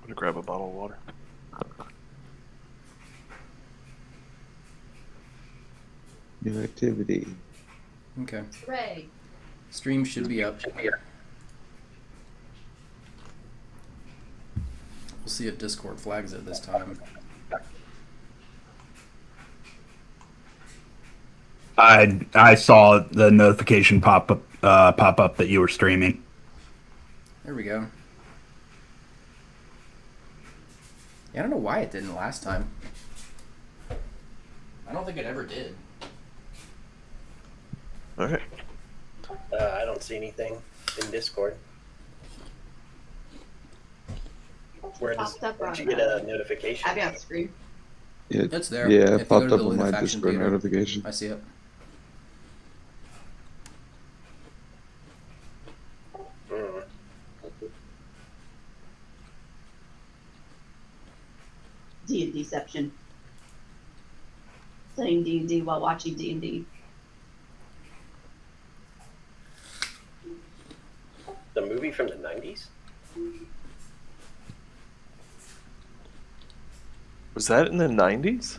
gonna grab a bottle of water. New activity. Okay. Hooray. Stream should be up. We'll see if Discord flags it this time. I saw the notification pop up that you were streaming. There we go. Yeah, I don't know why it didn't last time. I don't think it ever did. Okay. I don't see anything in Discord. Where does Popped up where'd on, you get a notification? Abby on the screen. It's there. Yeah, If it you popped go up to the on my Lunafaction Discord Theater, notification. I see it. Mm. D&Dception. Playing D&D while watching D&D. The movie from the 90s? Was that in the 90s?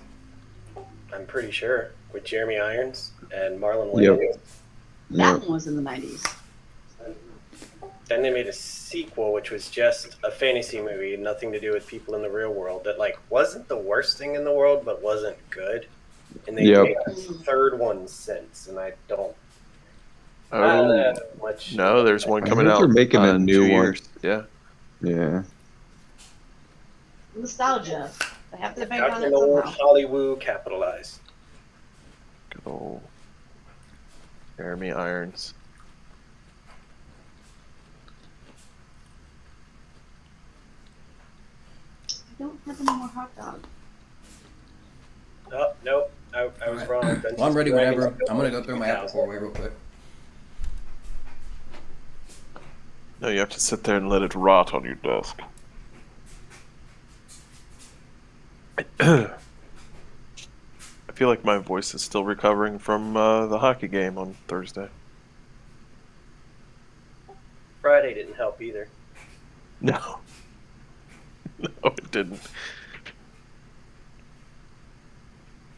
I'm pretty sure. With Jeremy Irons and Marlon Yep. Wayans. That one was in the 90s. Then they made a sequel, which was just a fantasy movie, nothing to do with people in the real world, that like wasn't the worst thing in the world, but wasn't good. And they Yep. made a third one since, and I don't Oh, have much. no, there's one I coming heard out they're making a in new 2 one. years. Yeah. Yeah. Nostalgia. They have to bank on Dr. it Noel somehow. Hollywood capitalized. Good old Jeremy Irons. I don't have any more hot dogs. Oh, nope. I was Alright. wrong. Well, I'm ready Dungeons whenever. and Dragons I'm gonna go throw my apple 2000. core away real quick. No, you have to sit there and let it rot on your desk. I feel like my voice is still recovering from the hockey game on Thursday. Friday didn't help either. No. No, it didn't.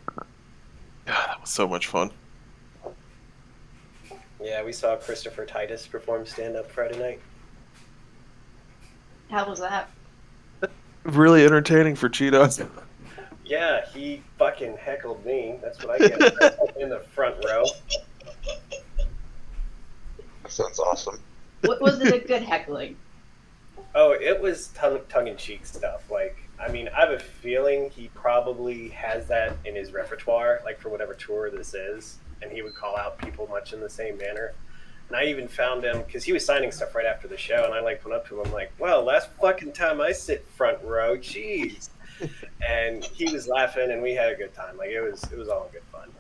God, that was so much fun. Yeah, we saw Christopher Titus perform stand-up Friday night. How was that? Really entertaining for Cheetoh. Yeah, he fucking heckled me. That's what I get in the front row. That sounds awesome. Was it a good heckling? Oh, it was tongue-in-cheek stuff. Like, I mean, I have a feeling he probably has that in his repertoire, like for whatever tour this is, and he would call out people much in the same manner. And I even found him, because he was signing stuff right after the show, and I like went up to him like, well, last fucking time I sit front row, jeez. And he was laughing, and we had a good time. Like, it was all good fun.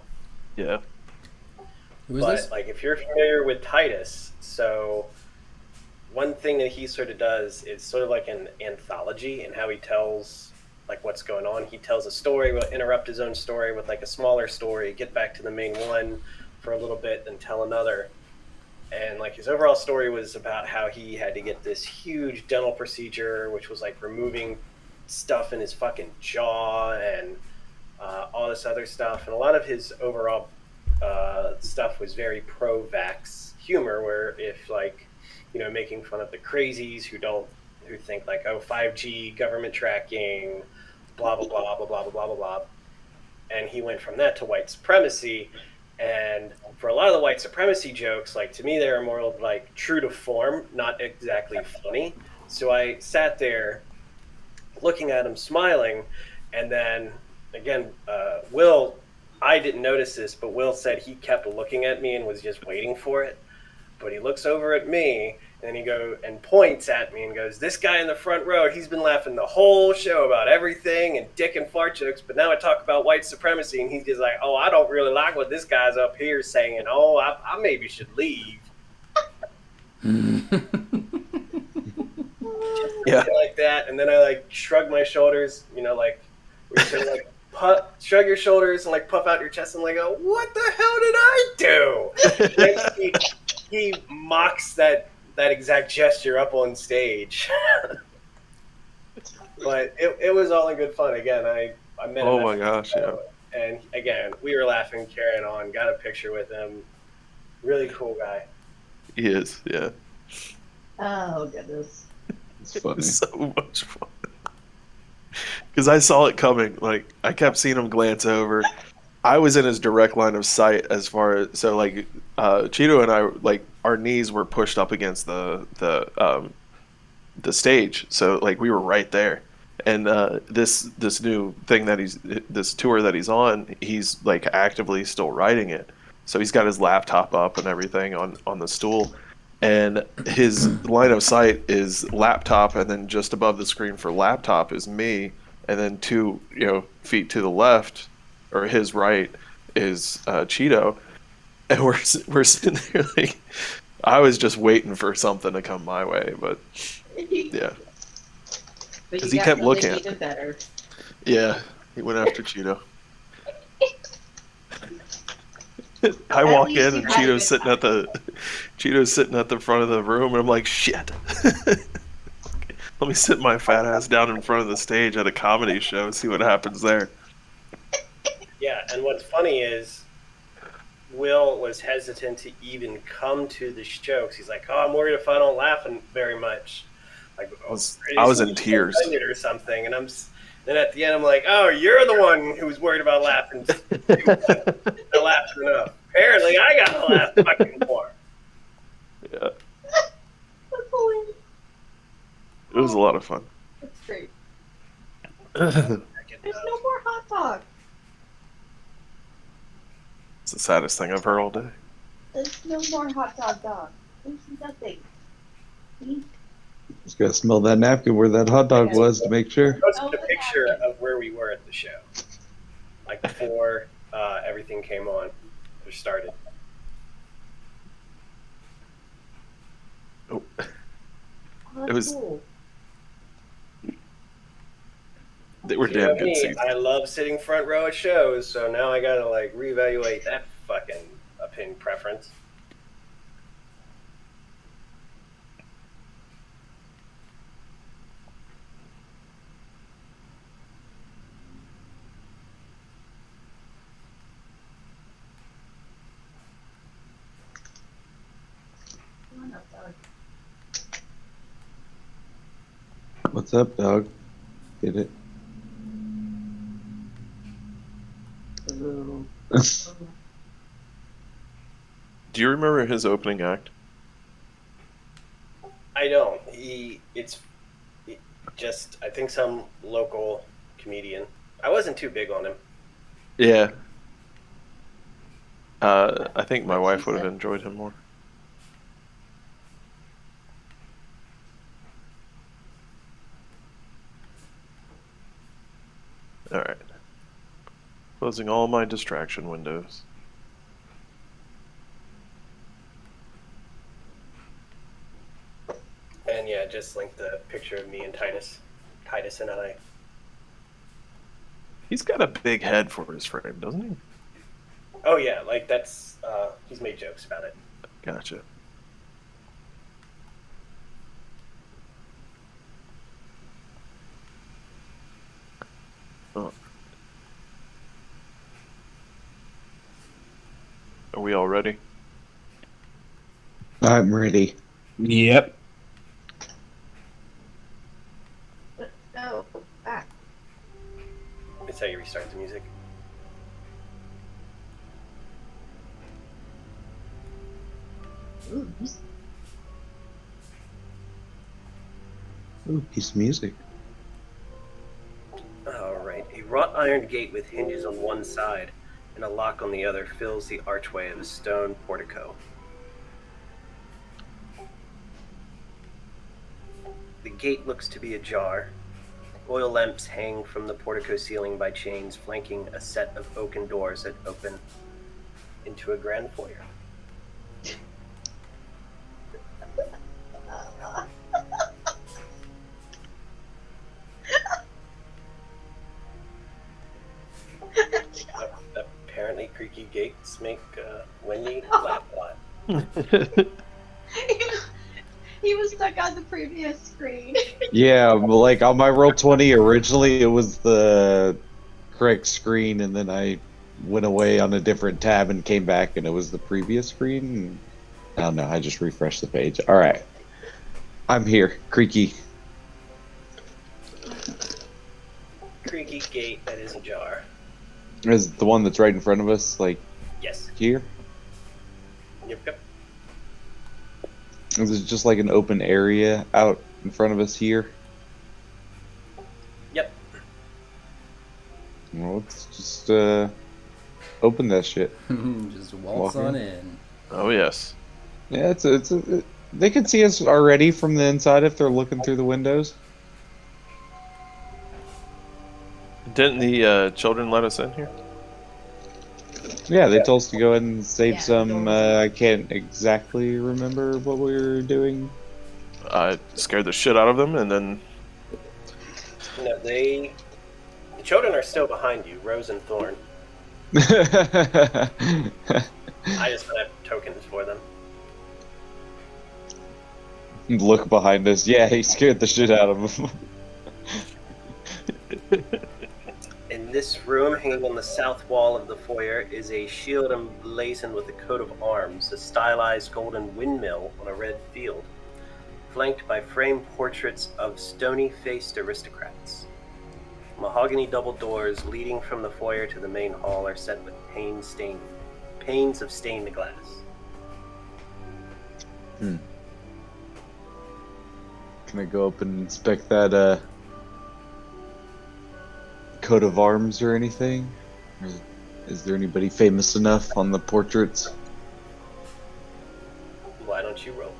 Yeah. Who is But this? like, if you're familiar with Titus, so one thing that he sort of does is sort of like an anthology in how he tells like what's going on. He tells a story, will interrupt his own story with like a smaller story, get back to the main one for a little bit, then tell another. And like his overall story was about how he had to get this huge dental procedure, which was like removing stuff in his fucking jaw and all this other stuff. And a lot of his overall stuff was very pro-vax humor, where if like, you know, making fun of the crazies who think like, oh, 5G government tracking, blah blah blah blah blah blah blah blah blah. And he went from that to white supremacy. And for a lot of the white supremacy jokes, like to me, they are more like true to form, not exactly funny. So I sat there looking at him, smiling, and then again, Will, I didn't notice this, but Will said he kept looking at me and was just waiting for it. But he looks over at me and then he goes and points at me and goes, "This guy in the front row, he's been laughing the whole show about everything and dick and fart jokes, but now I talk about white supremacy and he's just like, oh, I don't really like what this guy's up here saying. Oh, I maybe should leave." Yeah. Like that, and then I like shrug my shoulders, you know, like we should like shrug your shoulders and like puff out your chest and like go, "What the hell did I do?" And he mocks that exact gesture up on stage. But it was all in good fun. Again, I met him. Oh at my the gosh, yeah. show, and again, we were laughing, carrying on. Got a picture with him. Really cool guy. He is, yeah. Oh goodness. It's funny. It's so much fun. Because I saw it coming. Like, I kept seeing him glance over. I was in his direct line of sight as far as so like Cheeto and I like our knees were pushed up against the stage, so like we were right there. And this new thing that this tour that he's on, he's like actively still writing it. So he's got his laptop up and everything on the stool, and his line of sight is laptop, and then just above the screen for laptop is me, and then 2 feet to the left or his right is Cheeto, and we're sitting there like I was just waiting for something to come my way, but yeah, But 'Cause you he got kept something looking at even better. yeah, he went after Cheeto. I At walk least in you and had a Cheeto's sitting at the front of the room, and I'm like, shit. Let me sit my fat ass down in front of the stage at a comedy show and see what happens there. Yeah, and what's funny is Will was hesitant to even come to the show because he's like, "Oh, I'm worried if I don't laugh very much." Like, I was in tears. or something, and then at the end, I'm like, "Oh, you're the one who was worried about laughing. I laughed enough. Apparently, I got to laugh fucking more." Yeah, That's hilarious. it was a lot of fun. That's great. It's I get, There's no more hot dog. the saddest thing I've heard all day. There's no more hot dog. There's nothing. See? Just gotta smell that napkin where that hot dog was to make sure. posted a picture of where we were at the show, like before everything came on or started. Oh, Oh, that's It was- cool. they were You know damn good me, seats. I love sitting front row at shows, so now I gotta like reevaluate that fucking opinion preference. Come on up, dog. What's up, dog? Get it? Ooh. Do you remember his opening act? I don't. Just I think some local comedian. I wasn't too big on him. Yeah. I think my wife would have enjoyed him more. All right. Closing all my distraction windows. And yeah, just linked the picture of me and Titus. Titus and I. He's got a big head for his frame, doesn't he? Oh yeah, like that's he's made jokes about it. Gotcha. Oh. Are we all ready? I'm ready. Yep. Let's go. Back. It's how you restart the music. Ooh, he's Ooh, piece of music. Alright. A wrought iron gate with hinges on one side and a lock on the other fills the archway of a stone portico. The gate looks to be ajar. Oil lamps hang from the portico ceiling by chains, flanking a set of oaken doors that open into a grand foyer. Apparently, creaky gates make Wendy laugh a lot. He was stuck on the previous screen. Yeah, like on my Roll20 originally it was the correct screen, and then I went away on a different tab and came back and it was the previous screen. I don't know, I just refreshed the page. Alright. I'm here. Creaky. Creaky gate that is ajar. Is the one that's right in front of us, like, Yes. here? Yep. Is it just like an open area out in front of us here? Yep. Well, let's just open that shit. Just waltz Walk on in. in. Oh yes. Yeah, they can see us already from the inside if they're looking through the windows. Didn't the children let us in here? Yeah, they told us to go ahead and save Yeah, some. I can't exactly remember what we were doing. I scared the shit out of them, and then No, the children are still behind you, Rose and Thorn. I just don't have tokens for them. Look behind us. Yeah, he scared the shit out of them. In this room, hanging on the south wall of the foyer, is a shield emblazoned with a coat of arms, a stylized golden windmill on a red field, flanked by framed portraits of stony-faced aristocrats. Mahogany double doors leading from the foyer to the main hall are set with panes of stained glass. Can I go up and inspect that coat of arms or anything? Or is there anybody famous enough on the portraits? Why don't you roll?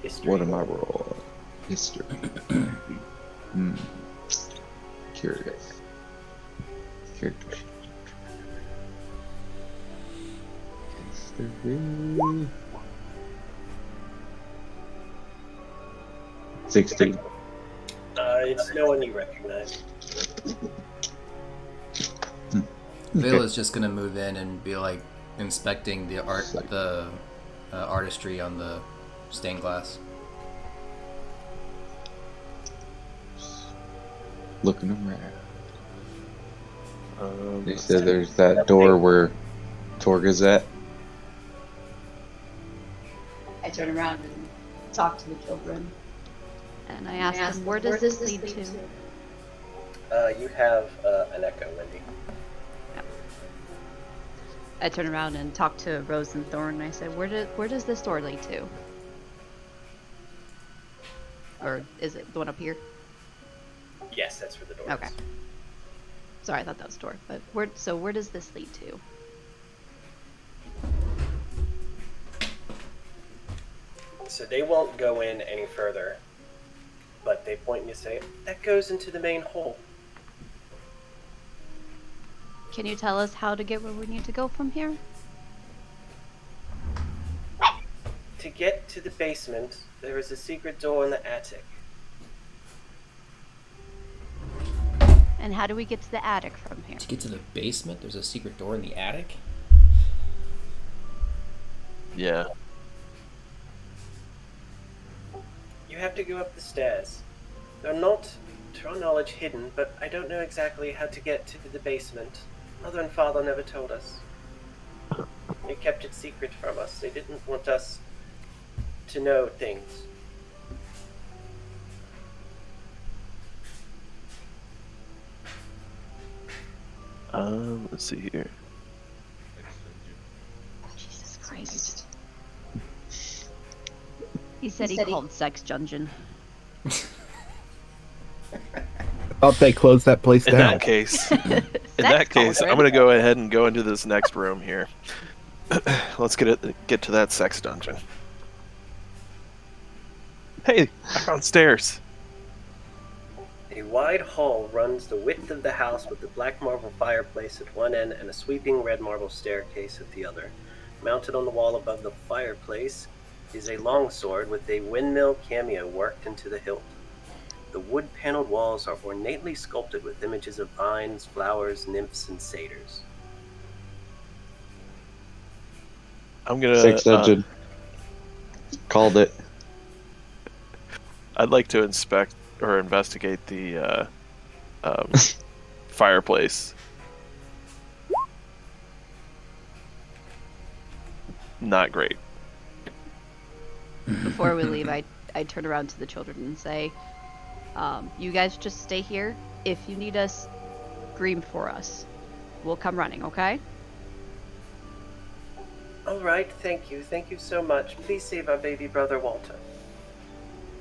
History. What am I rolling? History. Curious. Character sheet. History. 16. It's no one you recognize. Vela's just gonna move in and be like inspecting the art, the artistry on the stained glass. Looking around. They said there's that door where Torga's at. I turn around and talk to the children. And I asked him, where does this lead to? You have an echo, Wendy. I turn around and talk to Rose and Thorn, and I said, where does this door lead to? Or is it the one up here? Yes, that's where the door Okay. is. Sorry, I thought that was the door. But where does this lead to? So they won't go in any further, but they point and say, that goes into the main hall. Can you tell us how to get where we need to go from here? To get to the basement, there is a secret door in the attic. And how do we get to the attic from here? To get to the basement, there's a secret door in the attic. yeah. You have to go up the stairs. They're not, to our knowledge, hidden, but I don't know exactly how to get to the basement. Mother and father never told us. They kept it secret from us. They didn't want us to know things. Let's see here. Jesus Christ. He said he called Sex Dungeon. I thought they closed that place In down. that case, I'm gonna go ahead and go into this next room here. Let's get to that sex dungeon. Hey, I found stairs. A wide hall runs the width of the house with a black marble fireplace at one end and a sweeping red marble staircase at the other. Mounted on the wall above the fireplace is a longsword with a windmill cameo worked into the hilt. The wood-paneled walls are ornately sculpted with images of vines, flowers, nymphs, and satyrs. I'm gonna Sex dungeon. Called it. I'd like to inspect or investigate the fireplace. Not great. Before we leave, I turn around to the children and say, you guys just stay here. If you need us, scream for us. We'll come running, okay? All right, thank you so much. Please save our baby brother Walter.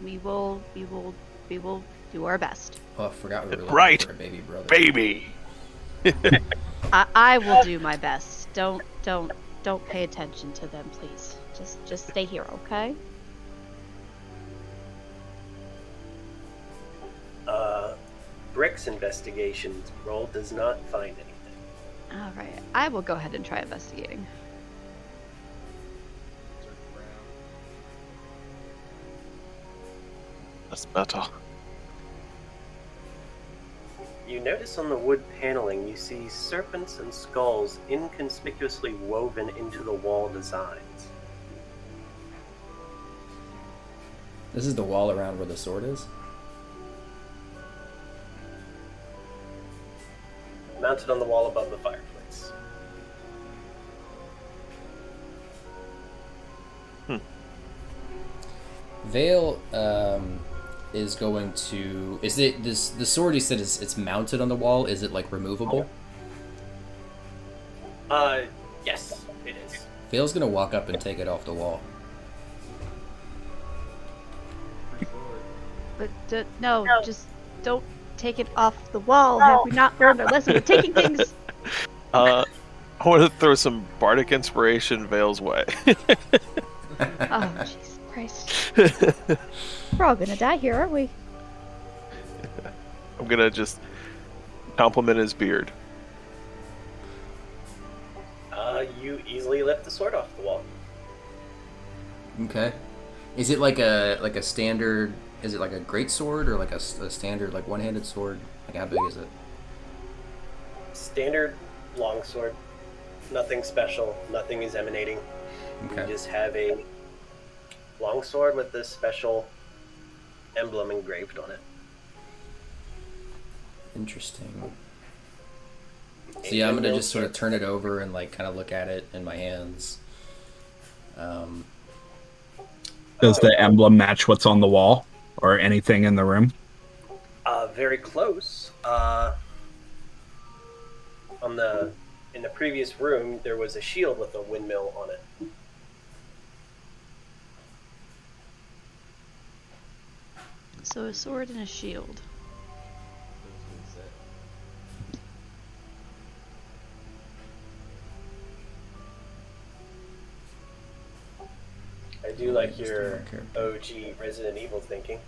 We will do our best. Oh, I forgot we were looking Right. for a baby brother. Baby! I will do my best. Don't pay attention to them, please. Just stay here, okay? Brick's investigation roll does not find anything. All right. I will go ahead and try investigating. That's better. You notice on the wood paneling you see serpents and skulls inconspicuously woven into the wall designs. This is the wall around where the sword is? Mounted on the wall above the fireplace. Vale is going to... Is it the sword you said it's mounted on the wall? Is it like removable? Yes, it is. Vale's gonna walk up and take it off the wall. But no, just don't take it off the wall. Have we not learned our lesson? We're taking things. I want to throw some bardic inspiration Vale's way. Oh, Jesus Christ! We're all gonna die here, aren't we? I'm gonna just compliment his beard. You easily lift the sword off the wall. Okay. Is it like a standard? Is it like a great sword or like a standard like one-handed sword? Like how big is it? Standard longsword. Nothing special. Nothing is emanating. Okay. You just have a longsword with this special emblem engraved on it. Interesting. So yeah, I'm gonna just sort of turn it over and like kind of look at it in my hands. Does the emblem match what's on the wall or anything in the room? Very close. In the previous room, there was a shield with a windmill on it. So a sword and a shield. I do like your OG Resident Evil thinking.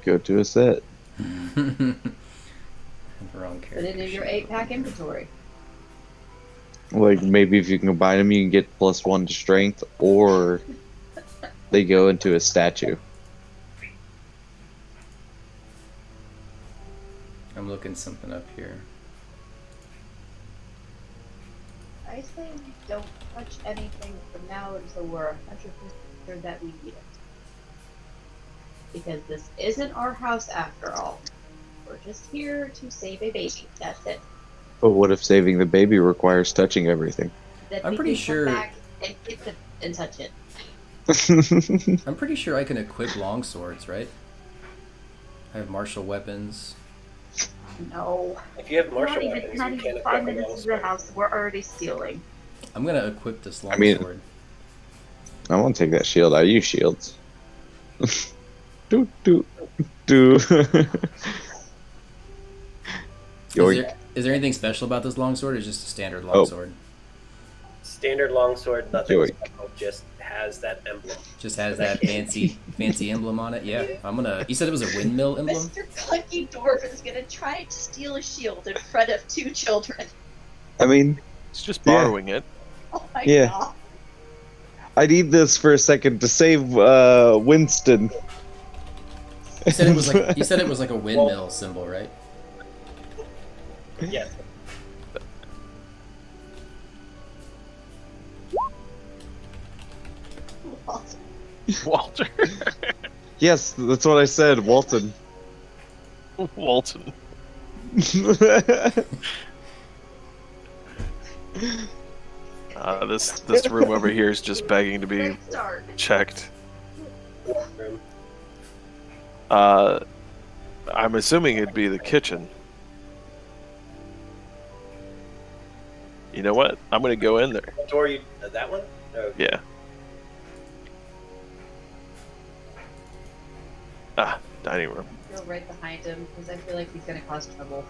Go to a set. Wrong character. Put it in your 8-pack inventory. Like maybe if you can combine them, you can get +1 to strength, or they go into a statue. I'm looking something up here. I say we don't touch anything from now until we're 100% sure that we need it. Because this isn't our house after all. We're just here to save a baby. That's it. But what if saving the baby requires touching everything? Then I'm we pretty can come sure- back and get them and touch it. I'm pretty sure I can equip long swords, right? I have martial weapons. No. If you have martial Not even, weapons, not you even can 5 equip a minutes into the longsword. house, we're already stealing. I'm gonna equip this long mean- sword. I want to take that shield. I use shields. do do do. Is there anything special about this longsword, or is it just a standard Oh. longsword? Standard longsword, nothing Yoink. special, just has that emblem. Just has that fancy emblem on it? Yeah, I'm gonna... You said it was a windmill emblem? Mr. Clunky Dwarf is gonna try to steal a shield in front of 2 children. I mean, It's just Yeah. borrowing it. Oh my Yeah. god. I need this for a second to save Winston. You said it was like a windmill symbol, right? Yes. Walter. Yes, that's what I said, Walton. Walton. This room over here is just begging to be Great start. checked. Room. I'm assuming it'd be the kitchen. You know what? I'm gonna go in there. What door you? That one? No. Yeah. Dining room. Go right behind him because I feel like he's gonna cause trouble.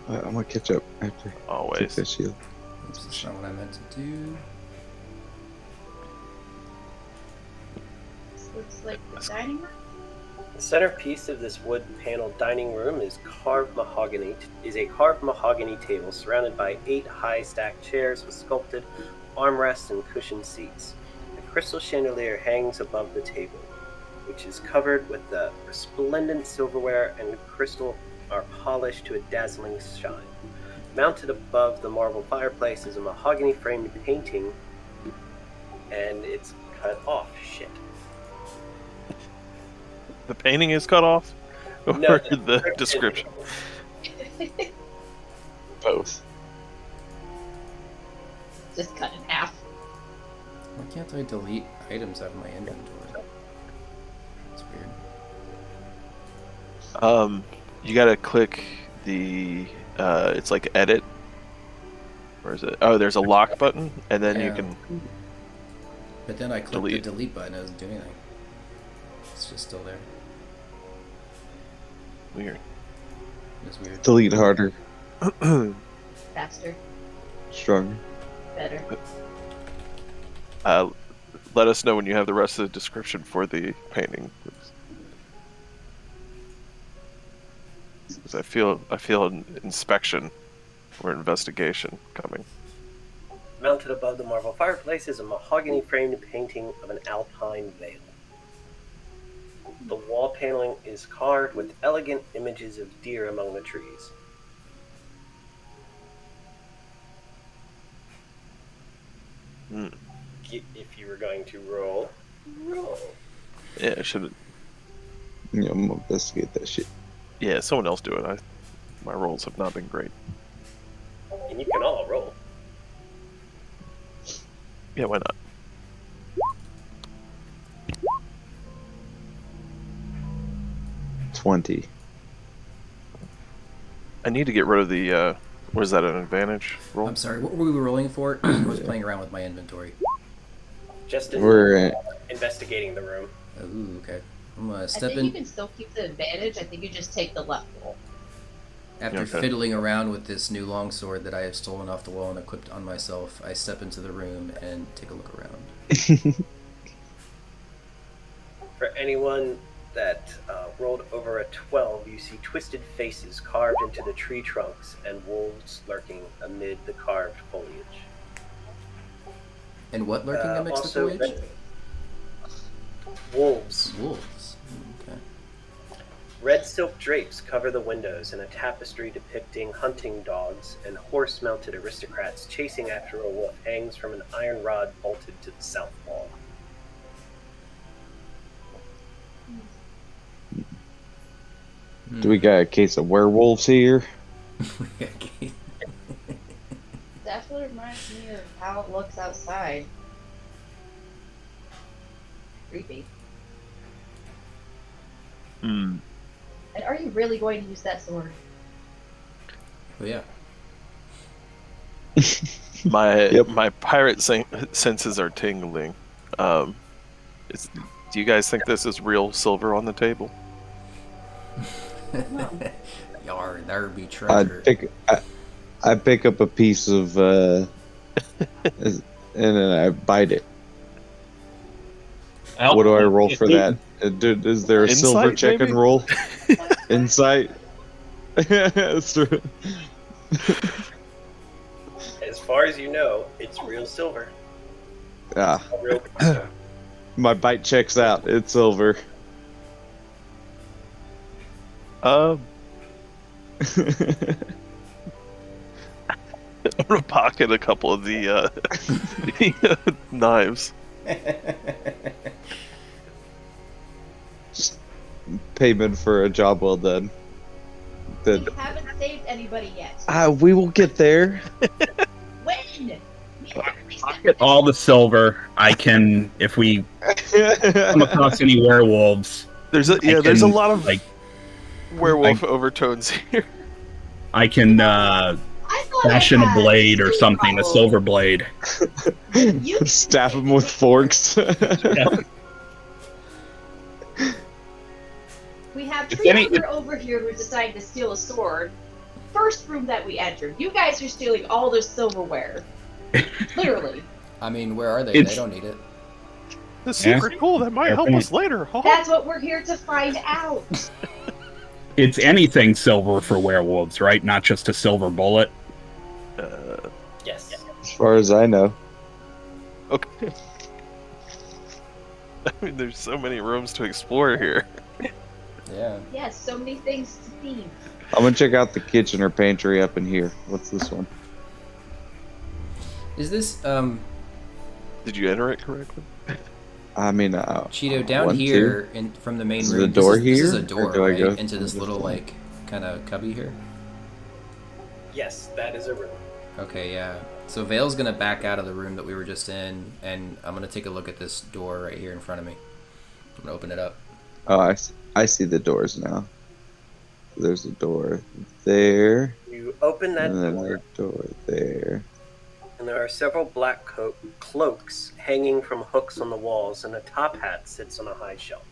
I'm gonna catch up after. Take Always. that shield. Oops, that's not what I meant to do. This looks like the dining room. The centerpiece of this wood-paneled dining room is a carved mahogany table surrounded by 8 high-stacked chairs with sculpted armrests and cushioned seats. A crystal chandelier hangs above the table, which is covered with the resplendent silverware, and crystal are polished to a dazzling shine. Mounted above the marble fireplace is a mahogany-framed painting, and it's cut off. Shit. The painting is cut off? Or No, the description? Both. Just cut in half. Why can't I delete items out of my inventory? It's weird. You gotta click the it's like edit. Where is it? Oh, there's a lock button, and then you Yeah. can. But then I clicked Delete. the delete button, it doesn't do anything. It's just still there. Weird. It's weird. Delete harder, Faster, stronger. better. Let us know when you have the rest of the description for the painting, please. 'Cause I feel an inspection or investigation coming. Mounted above the marble fireplace is a mahogany-framed painting of an alpine vale. The wall paneling is carved with elegant images of deer among the trees. Hmm. If you were going to roll. Yeah, I should. Yeah, I'm gonna investigate that shit. Yeah, someone else do it. My rolls have not been great. And you can all roll. Yeah, why not? $20. I need to get rid of the. What is that? An advantage roll? I'm sorry, what were we rolling for? I was playing around with my inventory. Just We're investigating the room. Ooh, okay. I'm gonna I step think you in. can still keep the advantage. I think you just take the left roll. After Okay. fiddling around with this new longsword that I have stolen off the wall and equipped on myself, I step into the room and take a look around. For anyone that rolled over a 12, you see twisted faces carved into the tree trunks and wolves lurking amid the carved foliage. And what lurking amidst the also, foliage? wolves. Wolves. Okay. Red silk drapes cover the windows, and a tapestry depicting hunting dogs and horse-mounted aristocrats chasing after a wolf hangs from an iron rod bolted to the south wall. Do we got a case of werewolves here? Definitely reminds me of how it looks outside. Creepy. Hmm. And are you really going to use that sword? Oh yeah. My pirate senses are tingling. Do you guys think this is real silver on the table? Yar, there be treasure. I pick up a piece of and then I bite it. What do I roll for that? Is there a Insight, silver check maybe? and roll? Insight. That's true. As far as you know, it's real silver. Ah, Real my bite checks out. It's silver. I'm gonna pocket a couple of the knives. payment for a job well done. We haven't saved anybody yet. We will get there. When? I'll get all the silver I can if we come across any werewolves. There's a lot of like werewolf overtones here. I can I thought fashion I a had blade or two something, a problems. silver blade. You Stab him with forks. We have If three any- other over here who decided to steal a sword. First room that we entered. You guys are stealing all their silverware. Literally. I mean, where are they? It's- They don't need it. The secret tool that might Fair help point. us later. Huh? That's what we're here to find out. It's anything silver for werewolves, right? Not just a silver bullet. Yes. As far as I know. Okay. I mean, there's so many rooms to explore here. Yeah. Yes, so many things to see. I'm gonna check out the kitchen or pantry up in here. What's this one? Is this Did you enter it correctly? I mean, Cheeto down one, here from the main Is room? the door this is here, a door, or do I right? go Into this through little this one? like kind of cubby here. Yes, that is a room. Okay, yeah. So Vale's gonna back out of the room that we were just in, and I'm gonna take a look at this door right here in front of me. I'm gonna open it up. Oh, I see the doors now. There's a door there, You open that and then door, a door there. and there are several black cloaks hanging from hooks on the walls, and a top hat sits on a high shelf.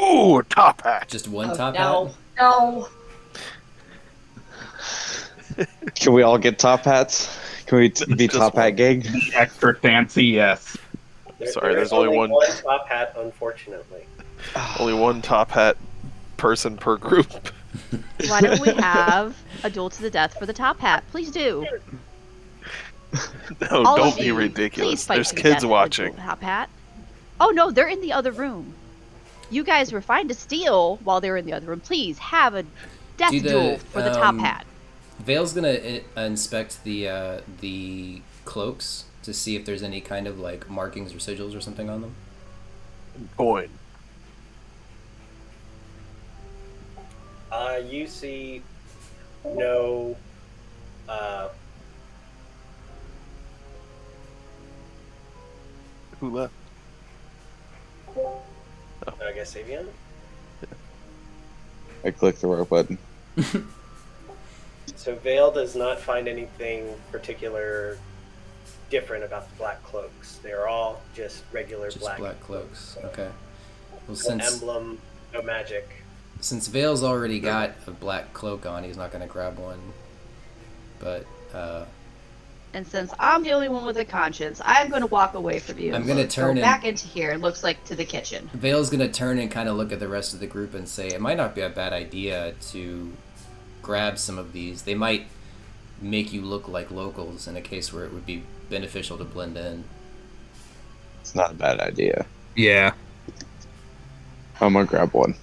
Ooh, a top hat. Just one Oh, top no. hat. No. Can we all get top hats? Can we be Just top hat one. gang? Extra fancy, yes. There There's is only one. top hat, unfortunately. Only one top hat person per group. Why don't we have a duel to the death for the top hat? Please do. No, All don't of be you, ridiculous. please fight There's to the kids death for the watching. duel top hat. Oh no, they're in the other room. You guys were fine to steal while they were in the other room. Please have a death Do the, duel for the top hat. Vale's gonna inspect the cloaks to see if there's any kind of like markings or sigils or something on them. Coin. You see no Who left? I guess Avian? I clicked the wrong button. So Vale does not find anything particular different about the black cloaks. They're all just regular Just black cloaks. Okay. Well, No since emblem, no magic. Vale's already got a black cloak on, he's not gonna grab one. But And since I'm the only one with a conscience, I'm going to walk away from you. I'm gonna turn go and- back into here. It looks like to the kitchen. Vale's gonna turn and kind of look at the rest of the group and say, it might not be a bad idea to grab some of these. They might make you look like locals in a case where it would be beneficial to blend in. It's not a bad idea. Yeah. I'm gonna grab one.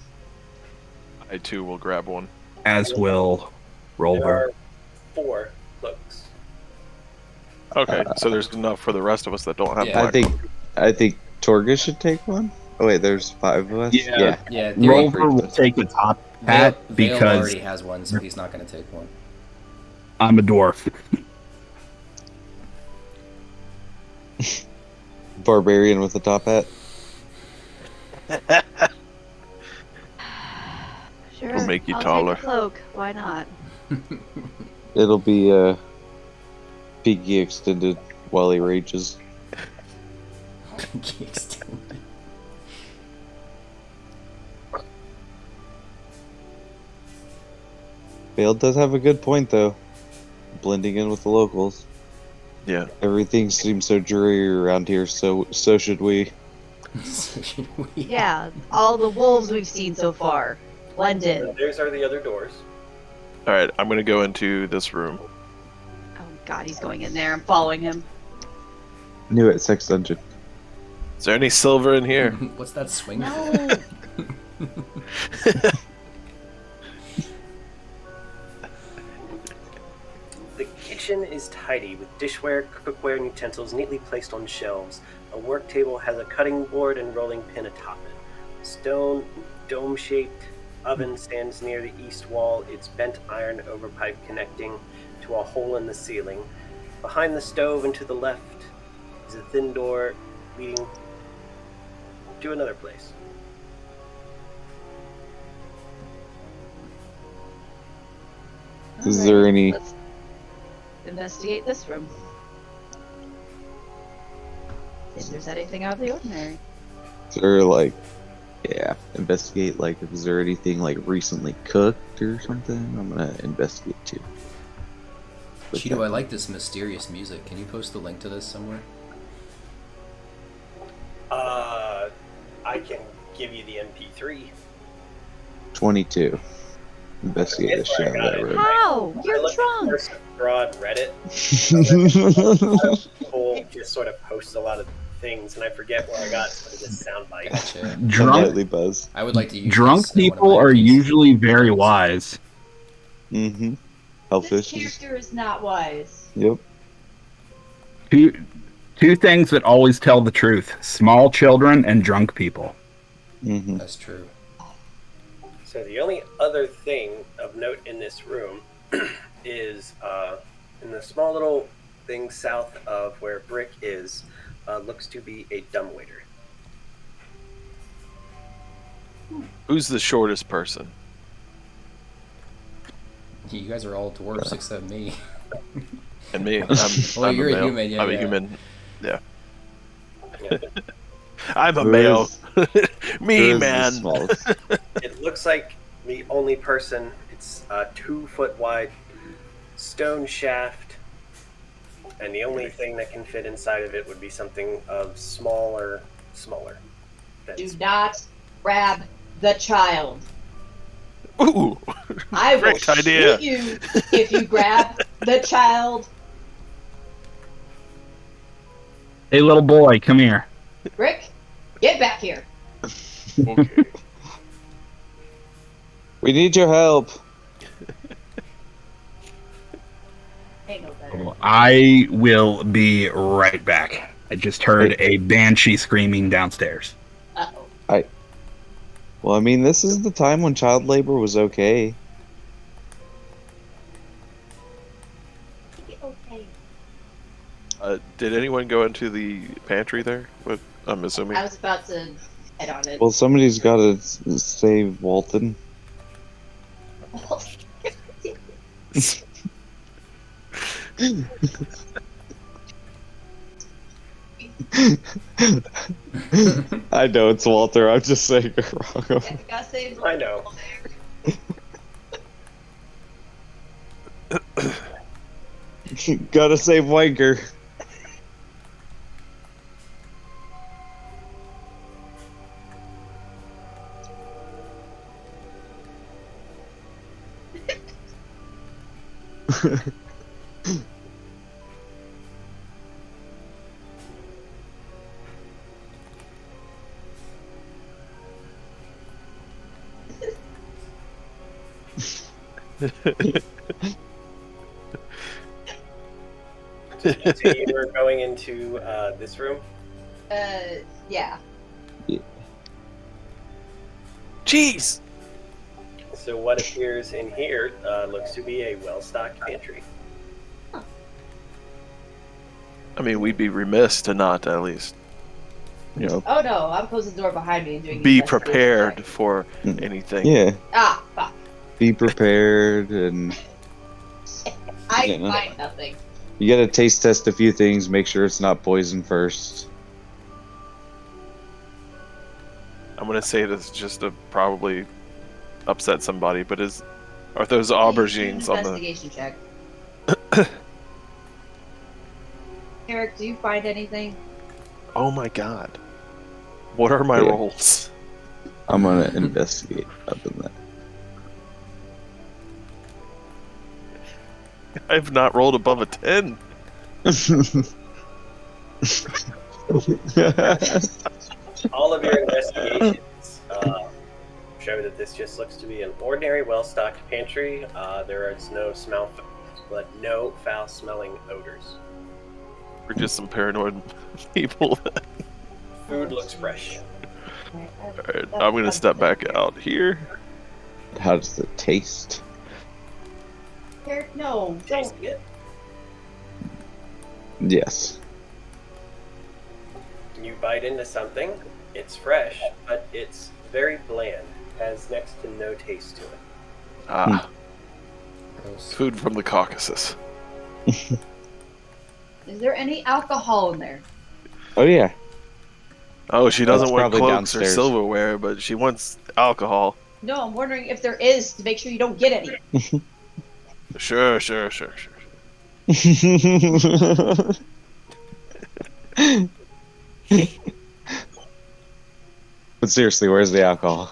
I too will grab one. As will There Rolver. are 4 cloaks. Okay, so there's enough for the rest of us that don't have Yeah. black. I think Torga should take one. Oh wait, there's 5 of us. Yeah. Yeah, Rolver will take a top hat Vale because already has one, so he's not gonna take one. I'm a dwarf. Barbarian with a top hat. Sure. It'll make you I'll taller. Take a cloak. Why not? It'll be Piggy extended while he rages. Vale does have a good point though. Blending in with the locals. Yeah. Everything seems so dreary around here, so should we. Yeah, all the wolves we've seen so far. Blend in. Those are the other doors. All right, I'm gonna go into this room. Oh god, he's going in there. I'm following him. Knew it, sex dungeon. Is there any silver in here? What's that swing? No. The kitchen is tidy with dishware, cookware, and utensils neatly placed on shelves. A work table has a cutting board and rolling pin atop it. stone dome-shaped oven stands near the east wall, its bent iron overpipe connecting to a hole in the ceiling. Behind the stove and to the left is a thin door leading to another place. Is there any? Let's investigate this room. If there's anything out of the ordinary. Is there like, yeah, investigate. Like, is there anything like recently cooked or something? I'm gonna investigate too. With Cheetoh, that. I like this mysterious music. Can you post the link to this somewhere? I can give you the MP3. 22. Investigate the That's where I shit out got of it. that room. How? I You're looked drunk. at broad Reddit. People just sort of post a lot of things, and I forget where I got some of this soundbite. Gotcha. I'm Drunk lightly buzzed. I would like to use drunk this in one of people my are IPs. usually very wise. Mm-hmm. This Hellfish is. character is not wise. Yep. Two things that always tell the truth: small children and drunk people. Mm-hmm. That's true. So the only other thing of note in this room is in the small little thing south of where Brick is, looks to be a dumbwaiter. Who's the shortest person? You guys are all dwarves except me. And me. Well, I'm you're a male. human, yeah, I'm yeah. a human. Yeah. Yeah. I'm a Who male. is- Me, Who is the man. smallest? It looks like the only person. It's a 2-foot wide stone shaft, and the only thing that can fit inside of it would be something of smaller. Do That's not grab the child. Ooh. I will Great idea. shoot you if you grab the child. Hey, little boy, come here. Rick, get back here. Okay. We need your help. Ain't no better. I will be right back. I just heard a banshee screaming downstairs. Uh-oh. Well, I mean, this is the time when child labor was okay. Okay. Did anyone go into the pantry there? What I'm assuming. I was about to head on it. Well, somebody's got to save Walton. I know it's Walter. I'm just saying it wrong. Gotta save I know. Gotta save Wanker. So you were going into this room. Yeah. Jeez. So what appears in here looks to be a well-stocked pantry. I mean, we'd be remiss to not at least, Oh no, I'm closing the door behind me and doing. be investigation prepared check. for anything. Yeah, Ah, fuck. be prepared, and I Yeah. find nothing. you gotta taste test a few things. Make sure it's not poison first. I'm gonna say this just to probably upset somebody, but are those aubergines on the? Investigation check. Eric, do you find anything? Oh my god! What are my Yeah. rolls? I'm gonna investigate other than I've not rolled above a 10. that. All of your investigations show that this just looks to be an ordinary, well-stocked pantry. There is no no foul-smelling odors. We're just some paranoid people. Food looks fresh. Alright, I'm gonna step back out here. How does it taste? No, don't. Tasting it. Yes. You bite into something. It's fresh, but it's very bland. Has next to no taste to it. Ah, Gross. food from the Caucasus. Is there any alcohol in there? Oh yeah. Oh, she doesn't That's want probably cloaks or downstairs. silverware, but she wants alcohol. No, I'm wondering if there is to make sure you don't get any. Sure. But seriously, where's the alcohol?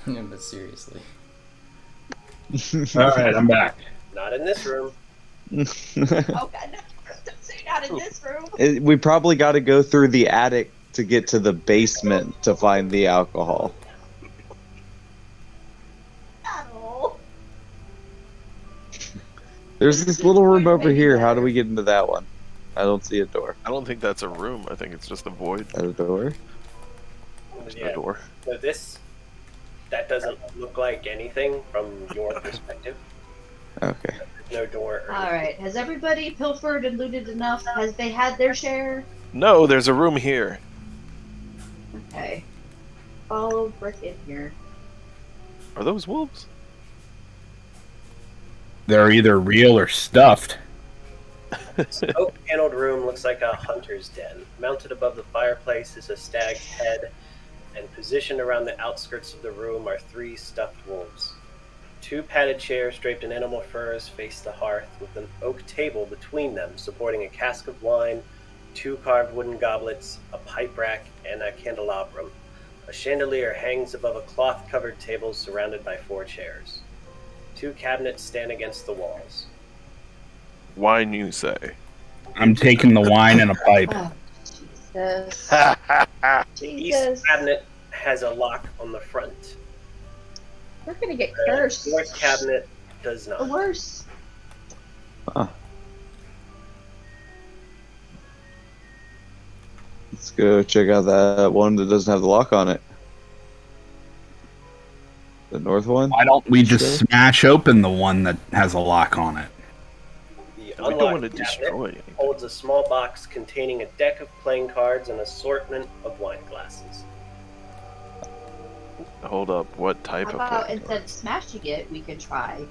But seriously. All right, I'm back. Not in this room. Oh god, no. Don't say not in this room. We probably got to go through the attic to get to the basement to find the alcohol. No. There's this little room over here. How do we get into that one? I don't see a door. I don't think that's a room. I think it's just a void. Is that a door? Yeah. A door. So that doesn't look like anything from your perspective. Okay. No door. Or All right. Has everybody pilfered and looted enough? Has they had their share? No, there's a room here. Okay. Follow Brick in here. Are those wolves? They're either real or stuffed. This oak-paneled room looks like a hunter's den. Mounted above the fireplace is a stag's head, and positioned around the outskirts of the room are 3 stuffed wolves. 2 padded chairs draped in animal furs face the hearth, with an oak table between them supporting a cask of wine, 2 carved wooden goblets, a pipe rack, and a candelabrum. A chandelier hangs above a cloth-covered table surrounded by 4 chairs. 2 cabinets stand against the walls. Wine, you say? I'm taking the wine and a pipe. Oh, Jesus. The Jesus. east cabinet has a lock on the front. We're gonna get The cursed. north cabinet does Or not. worse. Let's go check out that one that doesn't have the lock on it. The north one? Why don't we just smash open the one that has a lock on it? The We don't unlocked want to cabinet destroy anything. holds a small box containing a deck of playing cards and assortment of wine glasses. Hold up, what type How of about play? instead of smashing it, we could try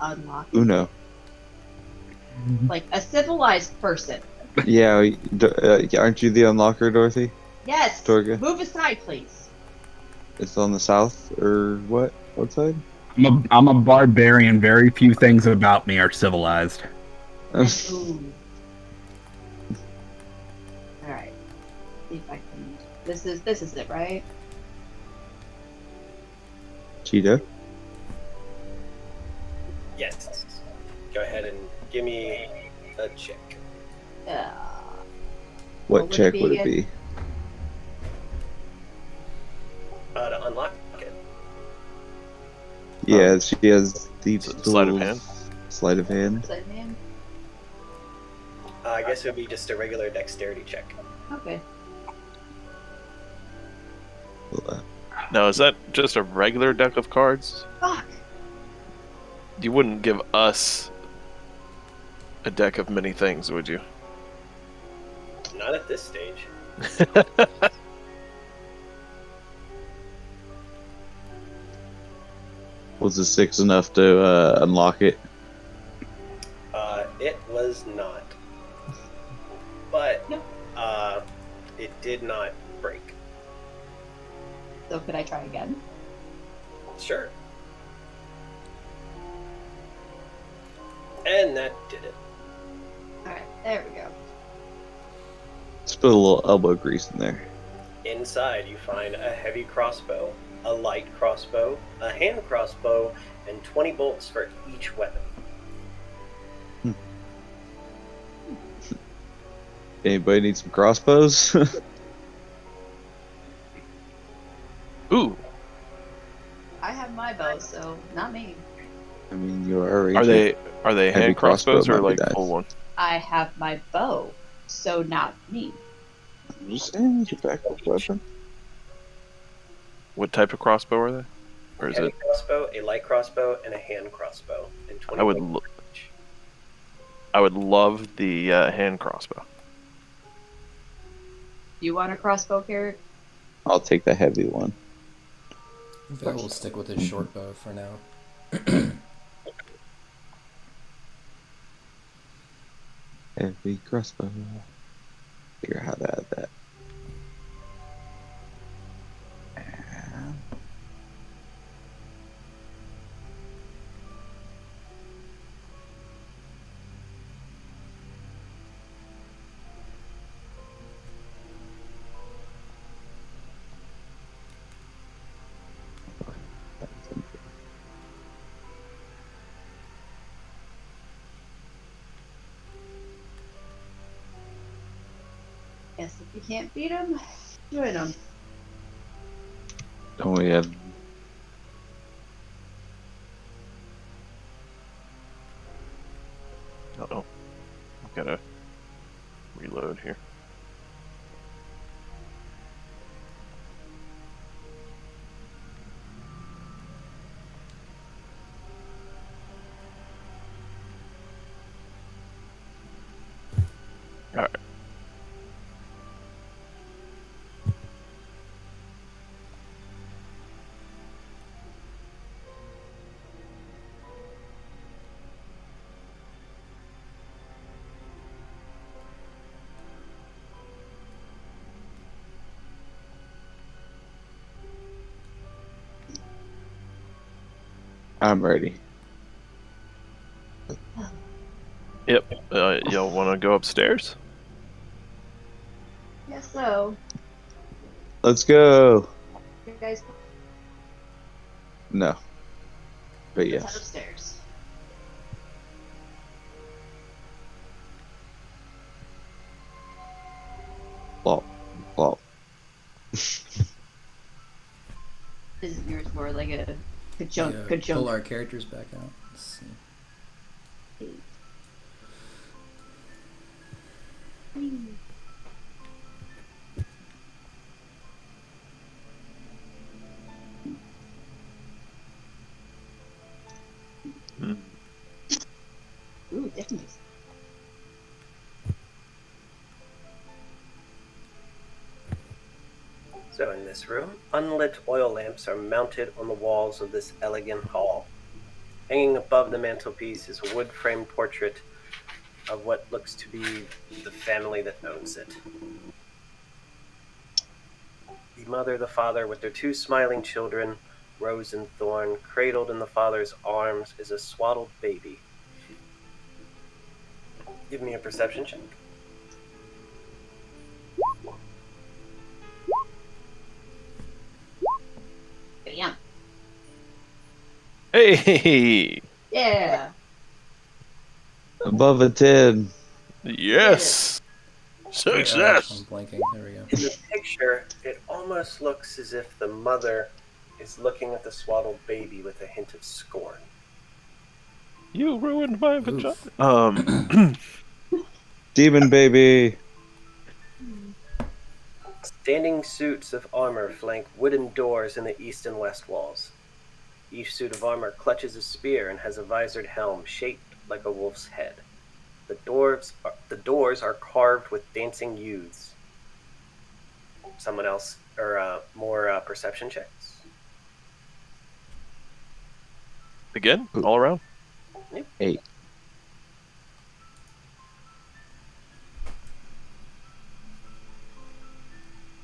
unlocking Uno. like a civilized person. Yeah, aren't you the unlocker, Dorothy? Yes. Torga? Move aside, please. It's on the south, or what? What side? I'm a barbarian. Very few things about me are civilized. Ooh. All right. See if I can. This is it, right? Cheetoh? Yes. Go ahead and give me a check. Yeah. What would it check be would it again? be? To unlock it. Yeah, she has thieves' Sleight of tools. hand? Sleight of hand. Is that man? I guess it would be just a regular dexterity check. Okay. Now, is that just a regular deck of cards? Fuck. You wouldn't give us a deck of many things, would you? Not at this stage. Was a 6 enough to unlock it? It was not. But No. it did not break. So could I try again? Sure. And that did it. All right. There we go. Let's put a little elbow grease in there. Inside, you find a heavy crossbow, a light crossbow, a hand crossbow, and 20 bolts for each weapon. Anybody need some crossbows? Ooh, I have my bow, so not me. I mean, you are already. are they Heavy hand crossbow crossbows or might be like nice. full one? I have my bow, so not me. I'm just saying, it's a backup weapon. What type of crossbow are they? Or is Heavy it? crossbow, a light crossbow, and a hand crossbow. And 20 I would. points each. I would love the hand crossbow. You want a crossbow, Carrot? I'll take the heavy one. I think we'll stick with his short bow for now. Heavy crossbow. Figure out how to add that. Guess if you can't beat them, join them. Don't we have? Uh-oh. I've got to reload here. All right. I'm ready. Yep. Y'all want to go upstairs? Yes, so. Let's go. You guys, No. But let's head yes. upstairs. Well. Isn't yours more like a Yeah, good junk? pull our characters back out. Let's see. Hmm. Ooh, definitely. So in this room, unlit oil lamps are mounted on the walls of this elegant hall. Hanging above the mantelpiece is a wood-framed portrait of what looks to be the family that owns it. The mother, the father, with their two smiling children, Rose and Thorn, cradled in the father's arms is a swaddled baby. Give me a perception check. Bam. Hey! Yeah. Above a 10. Yes! I'm Success! blanking. There we go. In the picture, it almost looks as if the mother is looking at the swaddled baby with a hint of scorn. You ruined my vagina. Oof. Demon baby. Standing suits of armor flank wooden doors in the east and west walls. Each suit of armor clutches a spear and has a visored helm shaped like a wolf's head. The doors are carved with dancing youths. Someone else, or more perception checks? Again? All around? 8.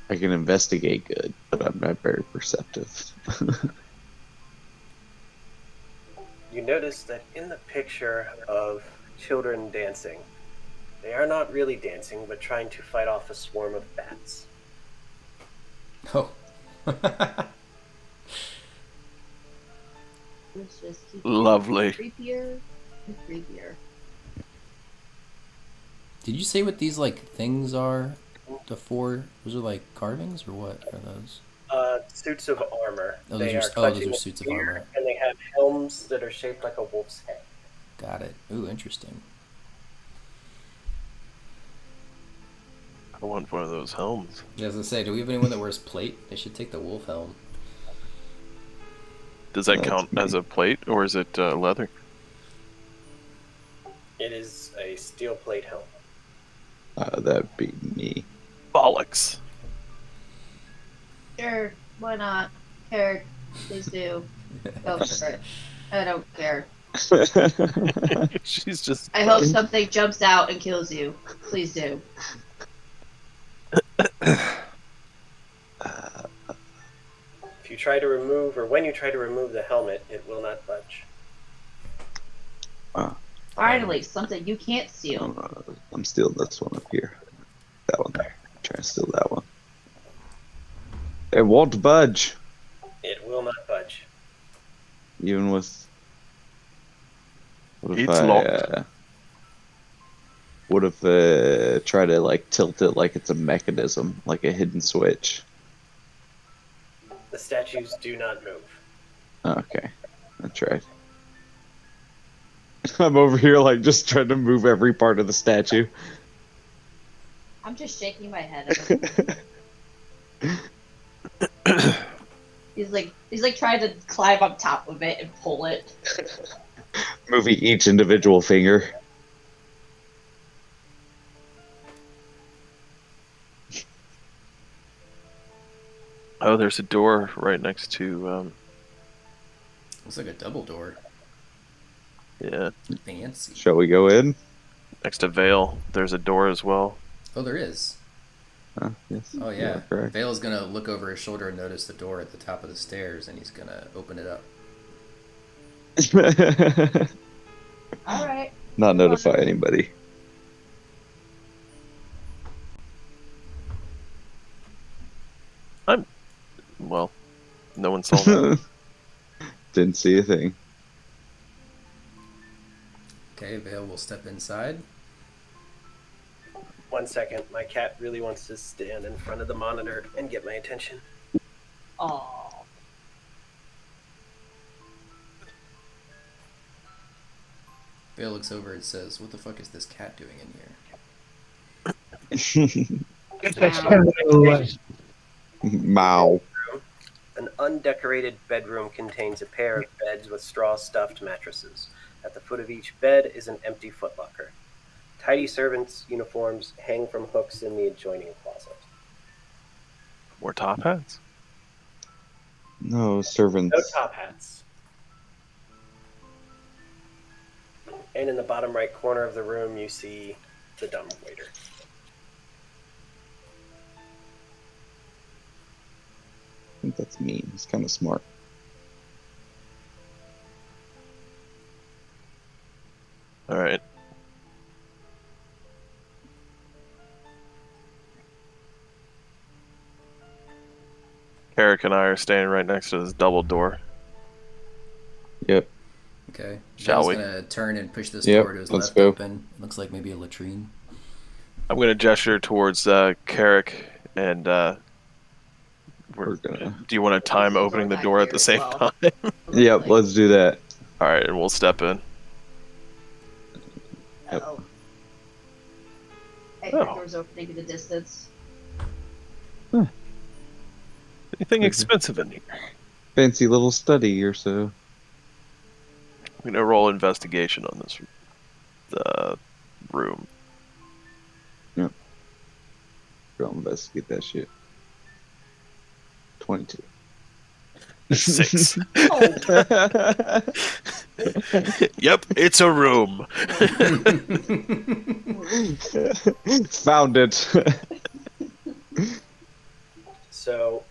I can investigate good, but I'm not very perceptive. You notice that in the picture of children dancing, they are not really dancing, but trying to fight off a swarm of bats. Oh. Let's just keep Lovely. creepier and creepier. Did you say what these like things are? The four, those are like carvings or what are those? Suits of armor. Oh, They those are are clutching a suits of spear, armor. and they have helms that are shaped like a wolf's head. Got it. Ooh, interesting. I want one of those helms. Yeah, I was gonna say, do we have anyone that wears plate? They should take the wolf helm. Does that That's count me. as a plate, or is it leather? It is a steel plate helmet. That'd be me. Bollocks. Sure, why not? Eric, please do. Go for it. I don't care. She's just. I hope something jumps out and kills you. Please do. If you try to remove, or when you try to remove the helmet, it will not budge. Finally, something you can't steal. I'm stealing this one up here. That one there. Try to steal that one. It won't budge, It will not budge. even with. What if It's locked. What if try to like tilt it like it's a mechanism, like a hidden switch? The statues do not move. Okay, that's right. I'm over here like just trying to move every part of the statue. I'm just shaking my head at him. He's like trying to climb up top of it and pull it. Moving each individual finger. Oh, there's a door right next to. Looks like a double door. Yeah, Fancy. Shall we go in? next to Vale, there's a door as well. Oh, there is. Yes. Oh you yeah. are correct. Vale's gonna look over his shoulder and notice the door at the top of the stairs, and he's gonna open it up. All right. Not notify anybody. Well, no one saw that. Didn't see a thing. Okay, Vale will step inside. 1 second, my cat really wants to stand in front of the monitor and get my attention. Oh. Vale looks over and says, "What the fuck is this cat doing in here?" Mao. An undecorated bedroom contains a pair of beds with straw-stuffed mattresses. At the foot of each bed is an empty footlocker. Tidy servants' uniforms hang from hooks in the adjoining closet. More top hats? No servants. No top hats. And in the bottom right corner of the room, you see the dumb waiter. I think that's mean. He's kind of smart. Alright. Eric and I are standing right next to this double door. Yep. Okay. Shall Vale's we? gonna turn and push this Yep, door to his let's left go. open. Looks like maybe a latrine. I'm going to gesture towards Carrick and We're gonna. do you want to time opening the door at the same Well. time? Yep. Let's do that. Alright, and we'll step in. Oh. Hey, Oh. doors opening in the distance. Anything expensive in here? Fancy little study or so. I'm going to roll investigation on this room. Go investigate that shit. 22. 6. Oh, Yep, it's a room. Found it. So,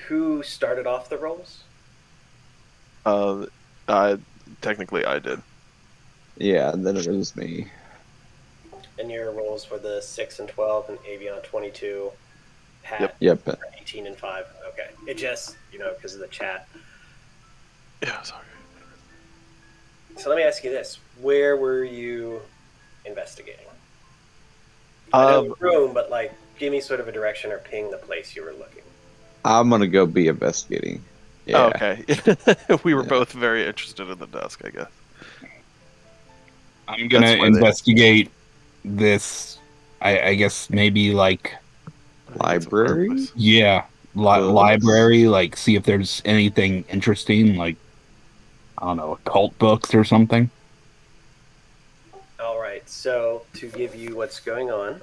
who started off the rolls? Technically I did. Yeah, and then it was me. And your rolls were the 6 and 12, and Avion 22, Pat Yep. 18 and 5. Okay. It just, because of the chat. Yeah, sorry. So let me ask you this. Where were you investigating? I know the room, but give me sort of a direction or ping the place you were looking. I'm gonna go be investigating. Yeah. Oh, okay. We were both very interested in the desk, I guess. I'm gonna That's why they- investigate this. I guess maybe I think it's a Library? purpose. Yeah, Books? library. Like, see if there's anything interesting. Like, I don't know, occult books or something. All right, so to give you what's going on,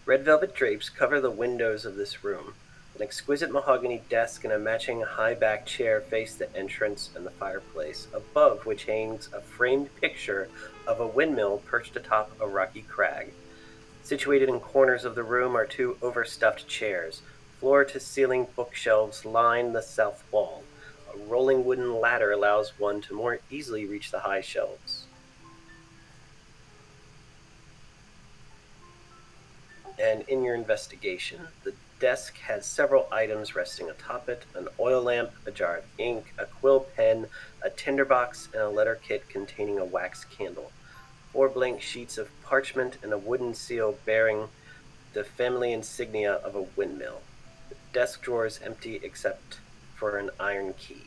red velvet drapes cover the windows of this room. An exquisite mahogany desk and a matching high-back chair face the entrance and the fireplace, above which hangs a framed picture of a windmill perched atop a rocky crag. Situated in corners of the room are two overstuffed chairs. Floor-to-ceiling bookshelves line the south wall. A rolling wooden ladder allows one to more easily reach the high shelves. And in your investigation, the desk has several items resting atop it: an oil lamp, a jar of ink, a quill pen, a tinderbox, and a letter kit containing a wax candle. 4 blank sheets of parchment and a wooden seal bearing the family insignia of a windmill. The desk drawer is empty except for an iron key.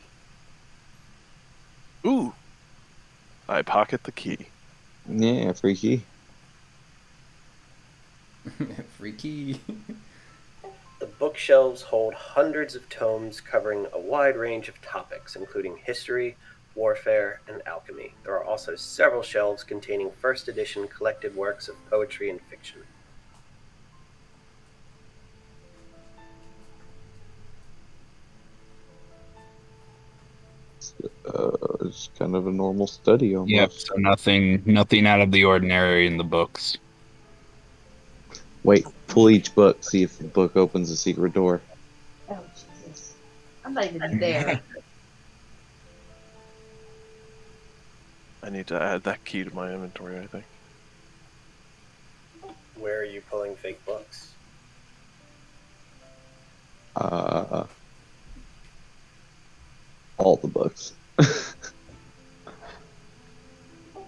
Ooh. I pocket the key. Yeah, freaky. Freaky. The bookshelves hold hundreds of tomes covering a wide range of topics, including history, warfare, and alchemy. There are also several shelves containing first edition collected works of poetry and fiction. It's kind of a normal study almost. Yep. So nothing out of the ordinary in the books. Wait, pull each book, see if the book opens a secret door. Oh Jesus! I'm not even there. I need to add that key to my inventory, I think. Where are you pulling fake books? All the books.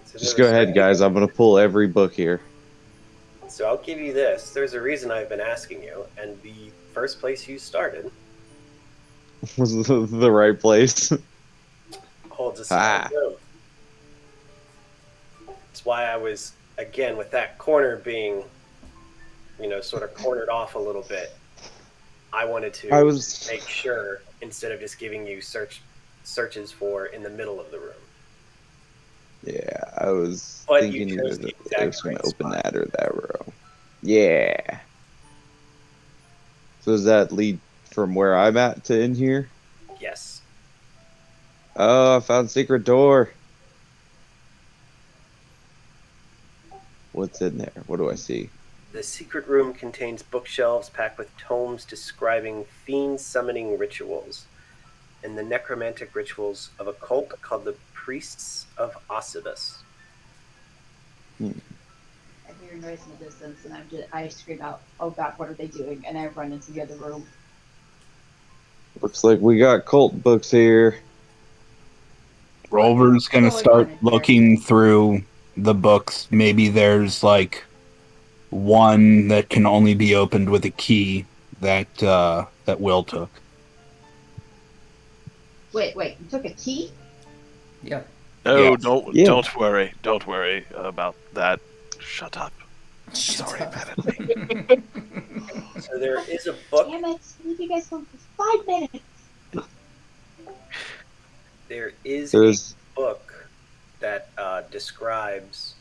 So Just go ahead, guys. I'm gonna pull every book here. So I'll give you this. There's a reason I've been asking you, and the first place you started Was the right place? holds a small room. That's why I was, again, with that corner being, sort of cornered off a little bit, I wanted to make sure, instead of just giving you searches for in the middle of the room. Yeah, I was But thinking you either chose the that it exact was gonna right open spot. that or that row. Yeah. So does that lead from where I'm at to in here? Yes. Oh, I found secret door. What's in there? What do I see? The secret room contains bookshelves packed with tomes describing fiend summoning rituals and the necromantic rituals of a cult called the Priests of Osibus. I hear a noise in the distance, and I scream out, "Oh God, what are they doing?" And I run into the other room. Looks like we got cult books here. Rover's gonna Going start on in looking through the books. Maybe there's like one that can only be opened with a key that Will took. Wait, you took a key? Yeah. No, Yes. don't worry about that. Shut up. He's already mad at me. So there is a book. Damn it! Leave you guys alone for 5 minutes. There's There's a book that describes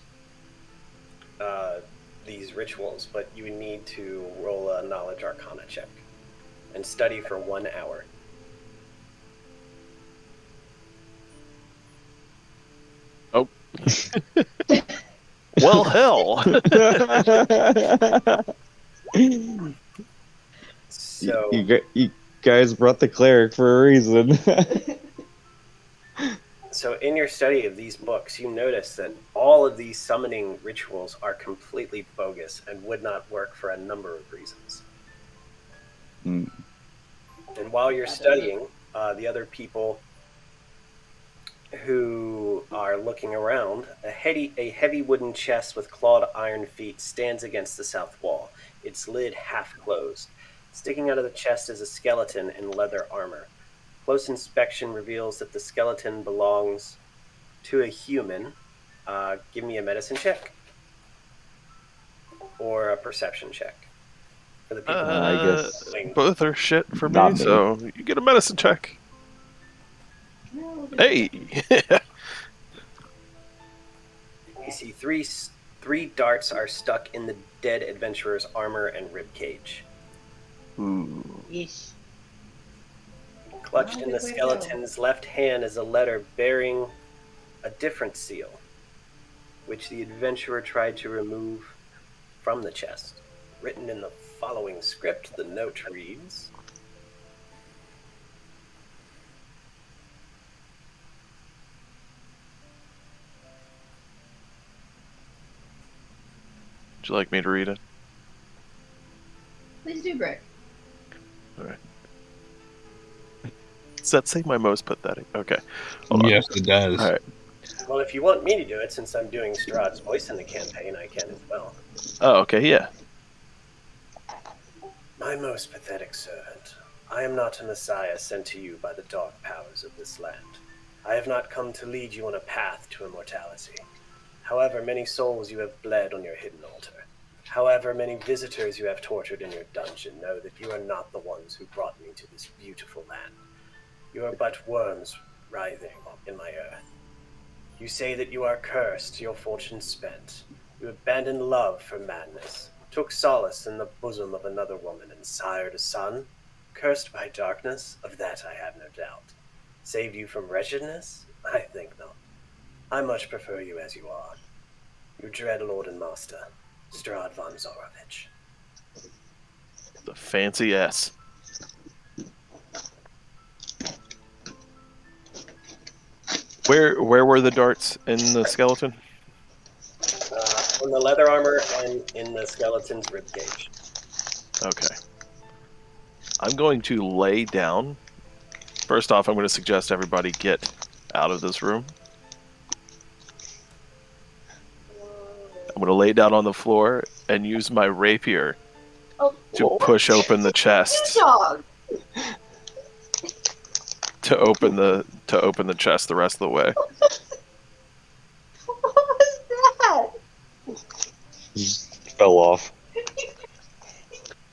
these rituals, but you would need to roll a knowledge arcana check and study for 1 hour. Oh. Well, hell. So you guys brought the cleric for a reason. So in your study of these books, you notice that all of these summoning rituals are completely bogus and would not work for a number of reasons. Mm. And while you're studying, the other people who are looking around, a heavy wooden chest with clawed iron feet stands against the south wall, its lid half closed. Sticking out of the chest is a skeleton in leather armor. Close inspection reveals that the skeleton belongs to a human. Give me a medicine check. or a perception check for the people. I guess both are shit for Not me, me. so you get a medicine check. Hey! You see three darts are stuck in the dead adventurer's armor and rib cage. Ooh. Yeesh. Clutched in the skeleton's left hand is a letter bearing a different seal, which the adventurer tried to remove from the chest. Written in the following script, the note reads, Would you like me to read it? Please do, Brick. Alright. Does that say my most pathetic? Okay. Hold on. Yes, it does. Alright. well, if you want me to do it, since I'm doing Strahd's voice in the campaign, I can as well. Oh, okay, yeah. My most pathetic servant, I am not a messiah sent to you by the dark powers of this land. I have not come to lead you on a path to immortality. However many souls you have bled on your hidden altar, however many visitors you have tortured in your dungeon, know that you are not the ones who brought me to this beautiful land. You are but worms writhing in my earth. You say that you are cursed, your fortune spent. You abandoned love for madness, took solace in the bosom of another woman, and sired a son, cursed by darkness, of that I have no doubt. Saved you from wretchedness? I think not. I much prefer you as you are. Your dread lord and master, Strahd von Zarovich. The fancy S. Where were the darts in the skeleton? On the leather armor and in the skeleton's ribcage. Okay. I'm going to lay down. First off, I'm going to suggest everybody get out of this room. I'm going to lay down on the floor and use my rapier to push open the chest. Dog. To open the chest the rest of the way. What was that? Fell off.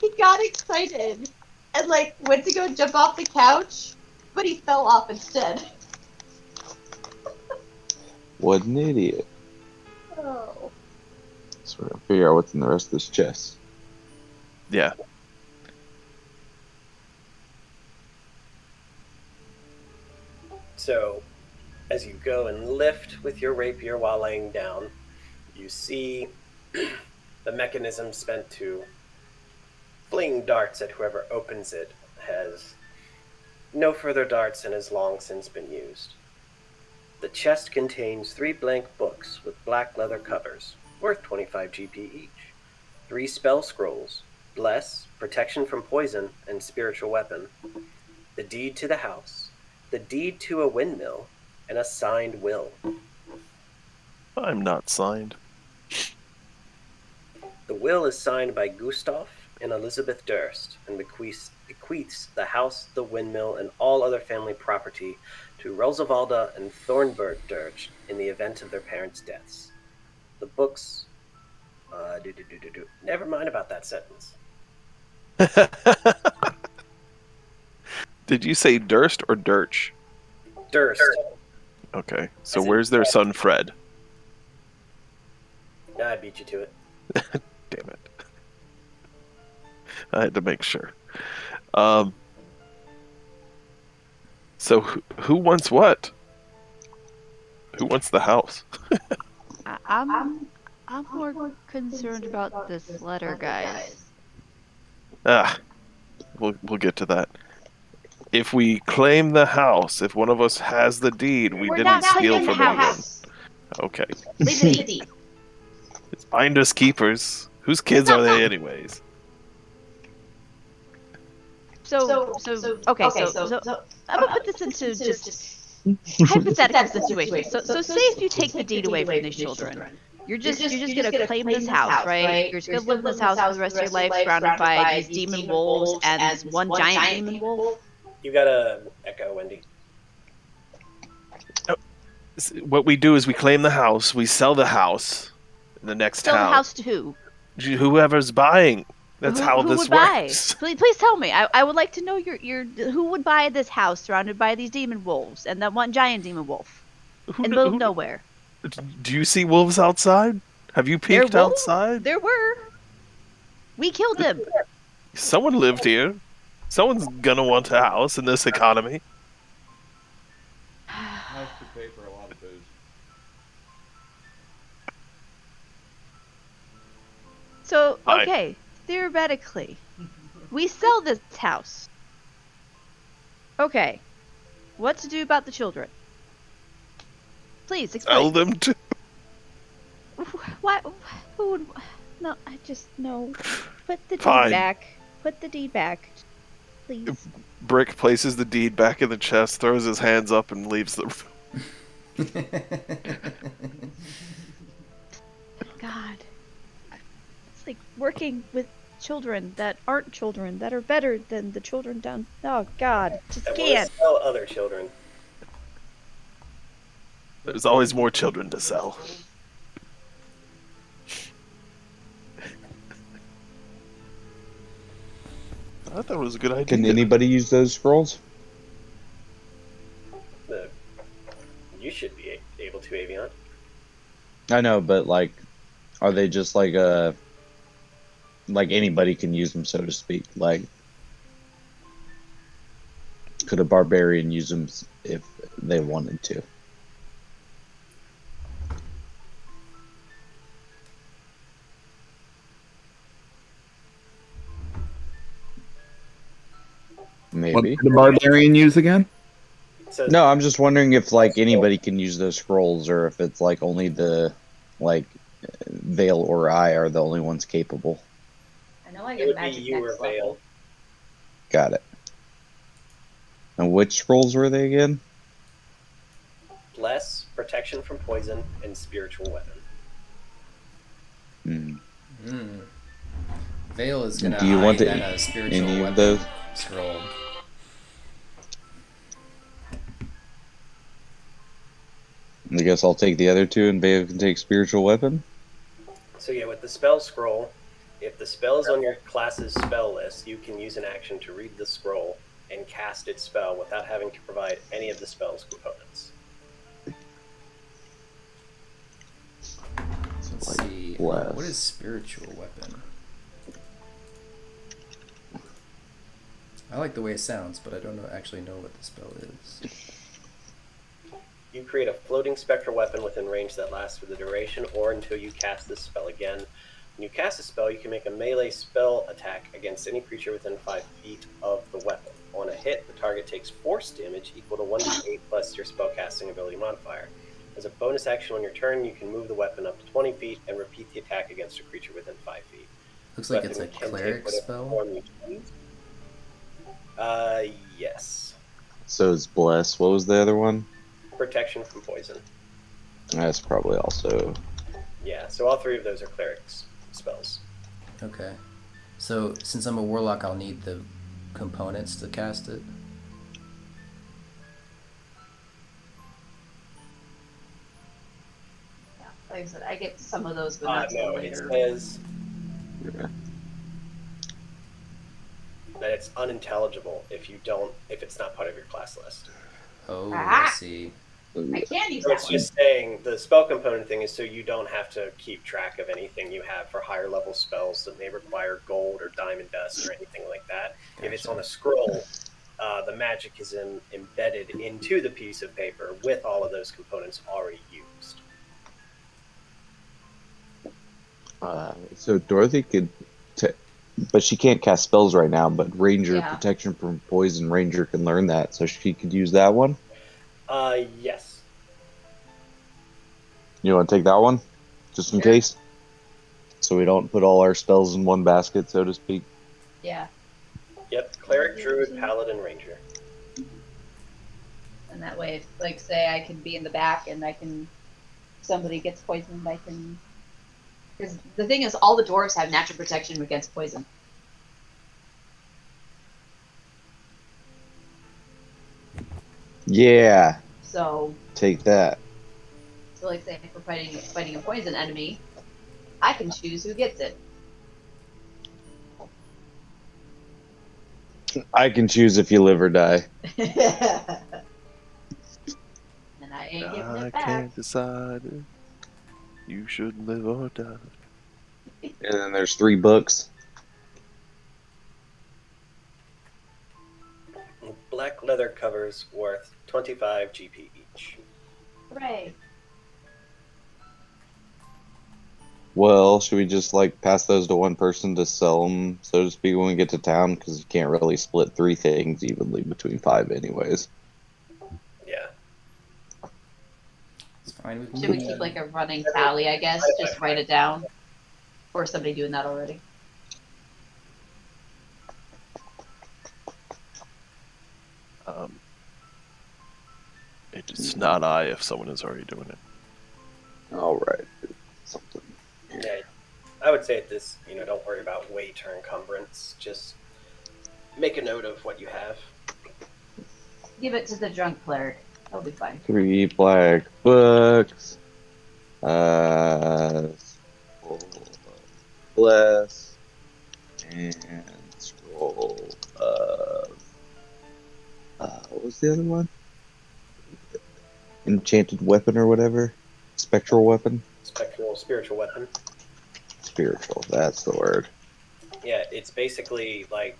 He got excited and went to go jump off the couch, but he fell off instead. What an idiot. Oh. So we're gonna figure out what's in the rest of this chest. Yeah. So, as you go and lift with your rapier while laying down, you see the mechanism spent to fling darts at whoever opens it has no further darts and has long since been used. The chest contains 3 blank books with black leather covers, worth 25 GP each. 3 spell scrolls, Bless, Protection from Poison, and Spiritual Weapon. The deed to the house, the deed to a windmill, and a signed will. I'm not signed. The will is signed by Gustav and Elizabeth Durst and bequeaths the house, the windmill, and all other family property to Rosavalda and Thornberg Durst in the event of their parents' deaths. The books... Never mind about that sentence. Did you say Durst or Dirch? Durst. Okay, so As in where's their Fred. son Fred? Yeah, I beat you to it. Damn it. I had to make sure. So who wants what? Who wants the house? I'm more concerned about this letter, guys. We'll get to that. If we claim the house, if one of us has the deed, we We're didn't not steal claiming from the anyone. house. Okay. Leave it easy. It's finders keepers. Whose kids are they anyways? So I'm gonna put this into just hypothetical situation. So say if you take the deed away from these children, you're just gonna claim this house, right? You're just gonna live in this house for the rest of your life, surrounded by these demon wolves and this one giant demon wolf. You gotta echo, Wendy. What we do is we claim the house, we sell the house in the next Sell the town. house to who? Whoever's buying. That's how who this would buy? works. Please tell me. I would like to know your who would buy this house surrounded by these demon wolves and that one giant demon wolf in the middle of nowhere. Do you see wolves outside? Have you There peeked wolves? outside? There were. We killed them. Someone lived here. Someone's gonna want a house in this economy. House to pay for a lot of booze. So, Fine. okay, theoretically, we sell this house. Okay, what to do about the children? Please explain. Sell them to. Why? Who would? No, I just no. Put the Fine. deed back. Put the deed back, please. Brick places the deed back in the chest, throws his hands up, and leaves the room. God, it's like working with children that aren't children that are better than the children down. Oh God, just I want can't. to sell other children. There's always more children to sell. I thought it was a good idea. Can anybody use those scrolls? You should be able to, Avion. I know, but like, are they just like anybody can use them, so to speak? Like, could a barbarian use them if they wanted to? What Maybe. did the barbarian use again? So No, I'm just wondering if like anybody can use those scrolls, or if it's like only the like Vale or I are the only ones capable. I know I it get would be magic you or next Vale. level. Got it. And which scrolls were they again? Bless, protection from poison, and spiritual weapon. Hmm. Vale is gonna Do you want hide to that spiritual any weapon of those? scroll. I guess I'll take the other two, and Babe can take spiritual weapon. So yeah, with the spell scroll, if the spell is on your class's spell list, you can use an action to read the scroll and cast its spell without having to provide any of the spell's components. Let's see. bless. What is spiritual weapon? I like the way it sounds, but I don't actually know what the spell is. You create a floating spectral weapon within range that lasts for the duration or until you cast this spell again. When you cast a spell, you can make a melee spell attack against any creature within 5 feet of the weapon. On a hit, the target takes force damage equal to 1d8 plus your spellcasting ability modifier. As a bonus action on your turn, you can move the weapon up to 20 feet and repeat the attack against a creature within 5 feet. Looks like Weapon it's a can take cleric whatever spell. form you choose. Yes. So it's bless. What was the other one? Protection from poison. That's probably also. Yeah, so all three of those are clerics spells. Okay. So since I'm a warlock, I'll need the components to cast it. Yeah, like I said, I get some of those, but not No, till it later. says Yeah. that it's unintelligible if it's not part of your class list. Oh, Ah! I see. I can use So that it's one. just saying the spell component thing is so you don't have to keep track of anything you have for higher level spells that may require gold or diamond dust or anything like that. If it's on a scroll, the magic is embedded into the piece of paper with all of those components already used. So Dorothy could, but she can't cast spells right now. But Ranger Yeah. protection from poison, Ranger can learn that, so she could use that one. Yes. You want to take that one, just in Sure. case, so we don't put all our spells in one basket, so to speak. Yeah, Yep. Cleric, druid, paladin, ranger. and that way, if, like, say I can be in the back and if somebody gets poisoned, I can. Because the thing is, all the dwarves have natural protection against poison. Yeah, So, take that. like, say if we're fighting a poison enemy, I can choose who gets it. I can choose if you live or die. And I ain't giving I it back. can't decide. You should live or die. And then there's 3 books. Black leather covers worth 25 GP each. Hooray. Well, should we just like pass those to one person to sell them, so to speak, when we get to town? Because you can't really split 3 things evenly between 5, anyways. Yeah. It's fine with Should we me. keep like a running tally, I guess? Just write it down? Or is somebody doing that already? It's not I if someone is already doing it. All right. Something. Yeah. I would say at this, don't worry about weight or encumbrance. Just make a note of what you have. Give it to the drunk cleric. He'll be fine. 3 black books. Scroll of Bless. And scroll of. What was the other one? Enchanted weapon or whatever? Spectral weapon? Spiritual weapon. Spiritual, that's the word. Yeah, it's basically like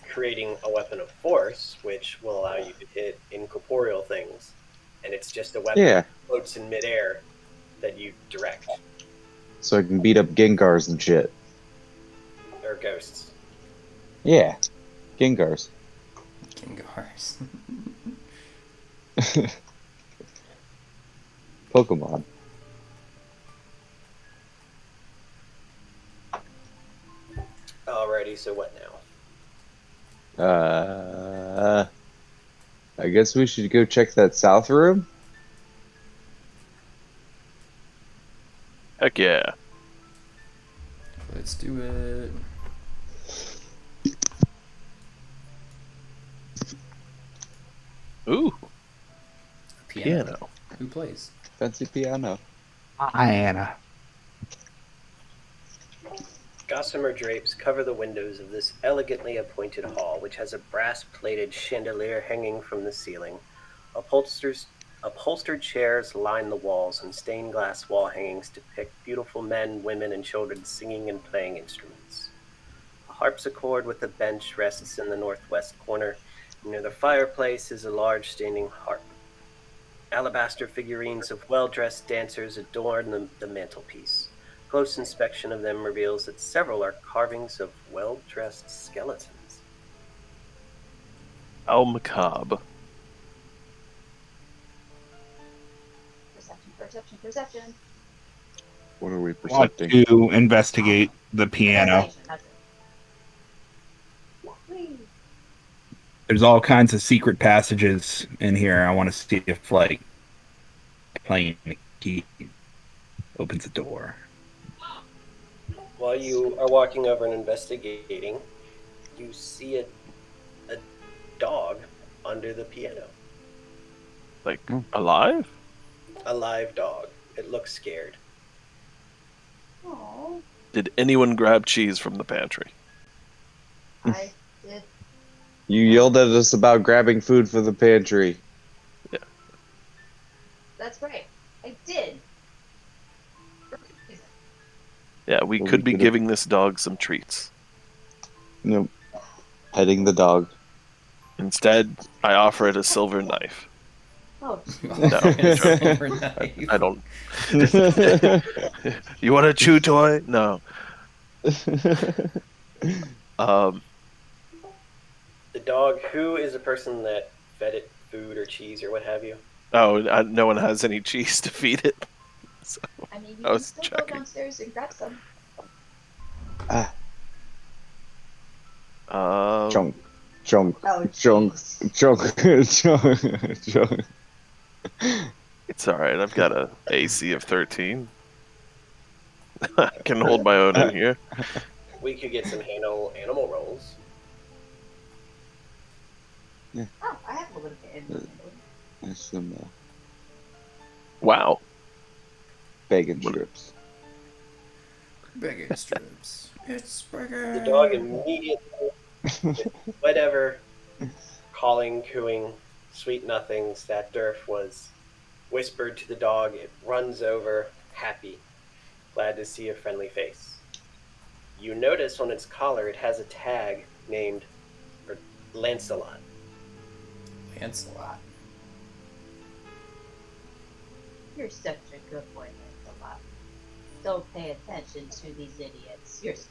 creating a weapon of force, which will allow you to hit incorporeal things. And it's just a weapon that floats in midair that you direct. So I can beat up Gengars and shit. Or ghosts. Yeah, Gengars. Gengars. Pokemon. Alrighty, so what now? I guess we should go check that south room. Heck yeah. Let's do it. Ooh, piano. Who plays? Fancy piano. Anna. Gossamer drapes cover the windows of this elegantly appointed hall, which has a brass-plated chandelier hanging from the ceiling. Upholstered chairs line the walls, and stained glass wall hangings depict beautiful men, women, and children singing and playing instruments. A harpsichord with a bench rests in the northwest corner. Near the fireplace is a large standing harp. Alabaster figurines of well-dressed dancers adorn the mantelpiece. Close inspection of them reveals that several are carvings of well-dressed skeletons. Al macabre. Perception. What are we Want percepting? to investigate the piano. There's all kinds of secret passages in here. I want to see if, like, playing the key opens the door. While you are walking over and investigating, you see a dog under the piano. Like, alive? A live dog. It looks scared. Aww. Did anyone grab cheese from the pantry? I did. You yelled at us about grabbing food for the pantry. Yeah. That's right. I did. Yeah, we Well, could we be could've- giving this dog some treats. Nope. Petting the dog. Instead, I offer it a silver knife. Oh, Silver knife. I don't. You want a chew toy? No. The dog, who is a person that fed it food or cheese or what have you? Oh, no one has any cheese to feed it. So, I mean, you I can was still checking. go downstairs and grab some. Chunk. Chunk. Oh, Chunk. jeez. Chunk. Chunk. it's all right. I've got a AC of 13. I can hold my own in here. We could get some animal rolls. Oh, I have a little bit in There's some Wow. bacon strips. Bacon strips. It's bacon. The dog immediately Whatever calling, cooing, sweet nothings that Durf was whispered to the dog, it runs over, happy, glad to see a friendly face. You notice on its collar it has a tag named Lancelot. Lancelot. You're such a good boy, Lancelot. Don't pay attention to these idiots. You're such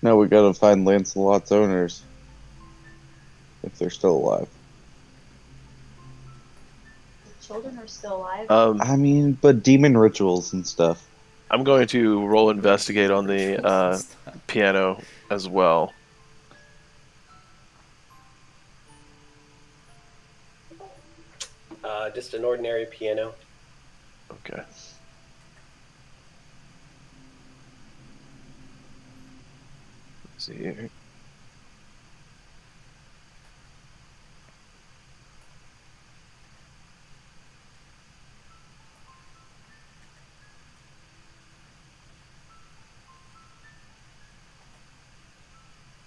Now we gotta find Lancelot's owners. If they're still alive. The children are still alive. I mean, but demon rituals and stuff. I'm going to roll investigate on the piano as well. Just an ordinary piano. Okay. Let's see here.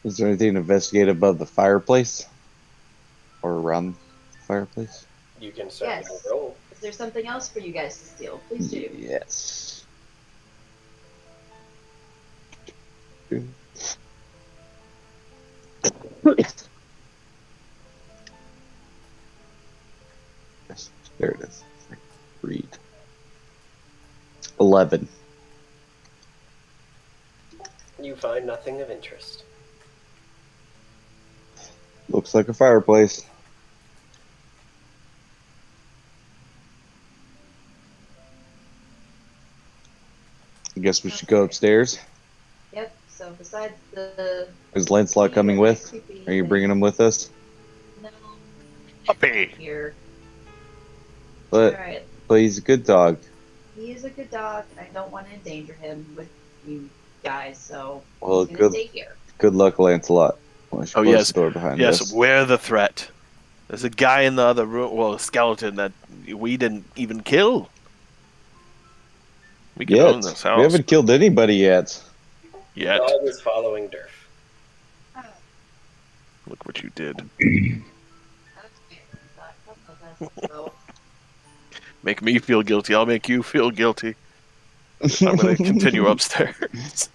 Is there anything to investigate above the fireplace? Or around the fireplace? You can certainly Yes. roll. If there's something else for you guys to steal, please do. Yes. Yes, there it is. Read. 11. You find nothing of interest. Looks like a fireplace. I guess we should go upstairs. Yep. So besides the Is Lancelot coming with? creepy Are you thing- bringing him with us? No. Puppy. Here. But, All right. but he's a good dog. He is a good dog, and I don't want to endanger him with you guys, so Well, he's gonna good stay here. good luck, Lancelot. Why don't you Oh, close yes. the door behind Yes, us? we're the threat. There's a guy in the other room, well, a skeleton that we didn't even kill. We can own this house. We haven't killed anybody yet. Yet. The dog is following Durf. Look what you did. So, Make me feel guilty. I'll make you feel guilty. I'm going to continue upstairs.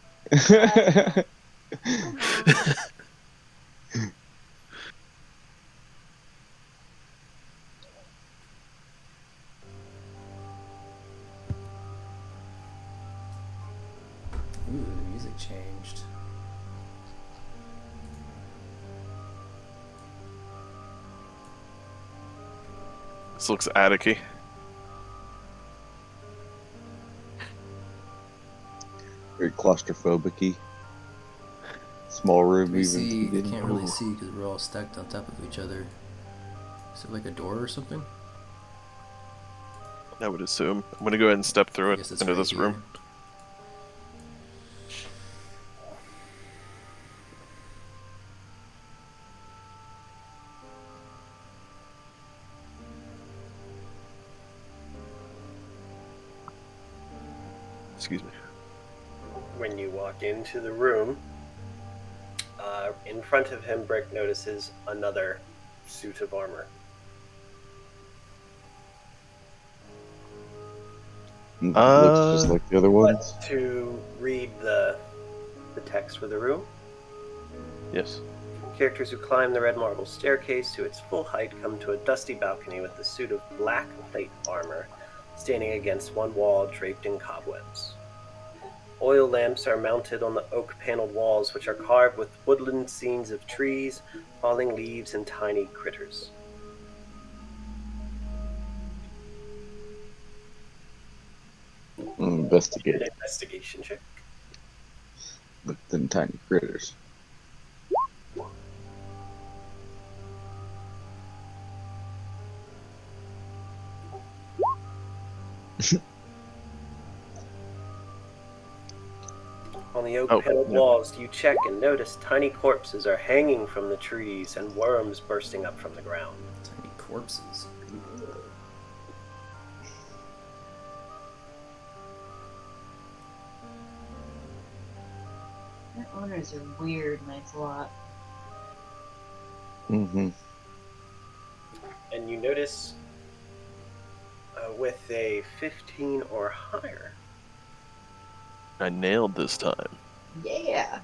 Ooh, the music changed. This looks attic-y. Very claustrophobic-y. Small room, We even. see, if you can't didn't- really see because we're all stacked on top of each other. Is it like a door or something? I would assume. I'm going to go ahead and step through I it guess it's into right this here. room. Excuse me. When you walk into the room, in front of him, Brick notices another suit of armor. Looks just like the other ones. To read the text for the room, Yes. characters who climb the red marble staircase to its full height come to a dusty balcony with a suit of black plate armor standing against one wall draped in cobwebs. Oil lamps are mounted on the oak-paneled walls, which are carved with woodland scenes of trees, falling leaves, and tiny critters. Investigate. An investigation check. Look at them tiny critters. On the oak-paneled yeah. walls, you check and notice tiny corpses are hanging from the trees and worms bursting up from the ground. Tiny corpses. Owners are weird, Lancelot. Mm-hmm. And you notice with a 15 or higher, I nailed this time. Yeah.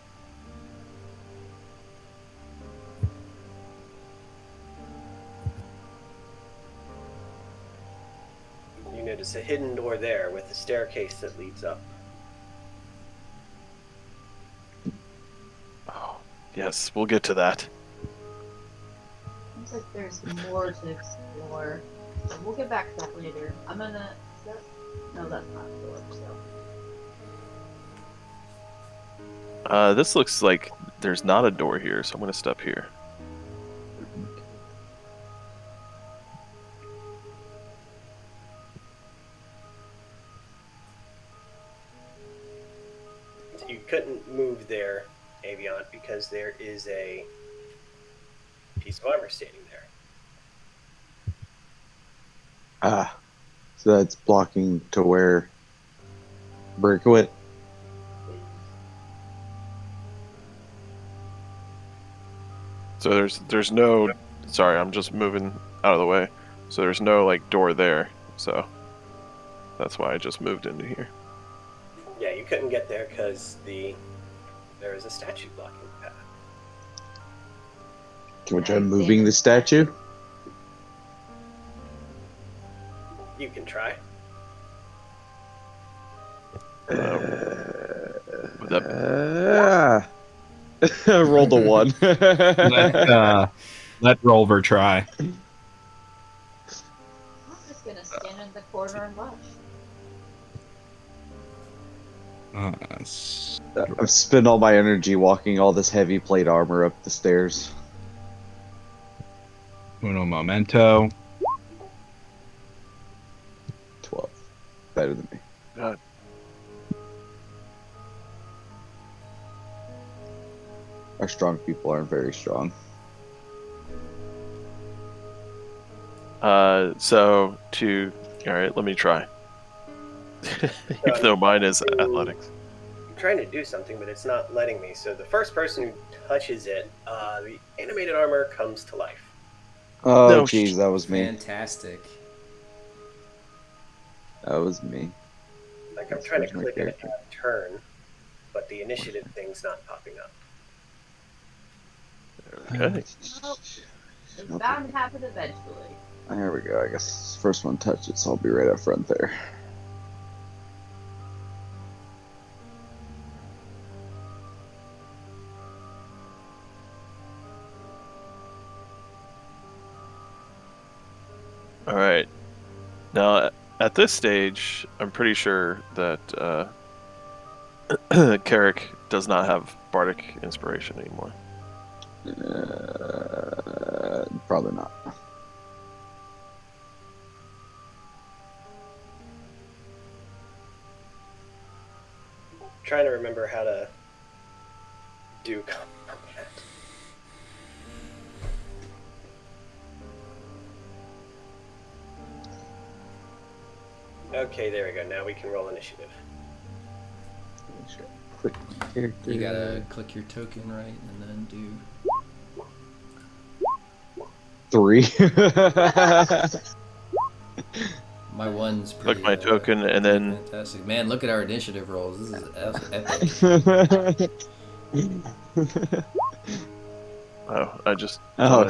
you notice a hidden door there with a staircase that leads up. Oh, yes, we'll get to that. Seems like there's more to explore. So we'll get back to that later. I'm gonna. Is that... No, that's not the door. So. This looks like there's not a door here, so I'm gonna step here. You couldn't move there, Aviant, because there is a piece of armor standing there. Ah, so that's blocking to where Brick went. So there's no. Sorry, I'm just moving out of the way. So there's no like door there. So that's why I just moved into here. Yeah, you couldn't get there because there is a statue blocking the path. Can we try moving the statue? You can try. Would that Rolled a 1. Let Rolver try. I'm just gonna stand in the corner and watch. I've spent all my energy walking all this heavy plate armor up the stairs. Uno momento. 12. Better than me. God. Our strong people aren't very strong. So to all right, let me try. Even though mine is athletics. I'm trying to do something, but it's not letting me. So the first person who touches it, the animated armor comes to life. Oh, No, jeez, that was me. Fantastic. That was me. Like I'm That's trying to my click it character. and turn, but the initiative thing's not popping up. Okay. Well, it's bound to happen eventually. There we go. I guess first one touches, so I'll be right up front there. All right. Now, at this stage, I'm pretty sure that Carrick does not have bardic inspiration anymore. Probably not. I'm trying to remember how to do combat. Okay, there we go. Now we can roll initiative. Quick character. You gotta click your token right and then do. 3. My one's pretty. Click my token and then. Fantastic. Man, look at our initiative rolls. This is epic. Oh, I just. Oh,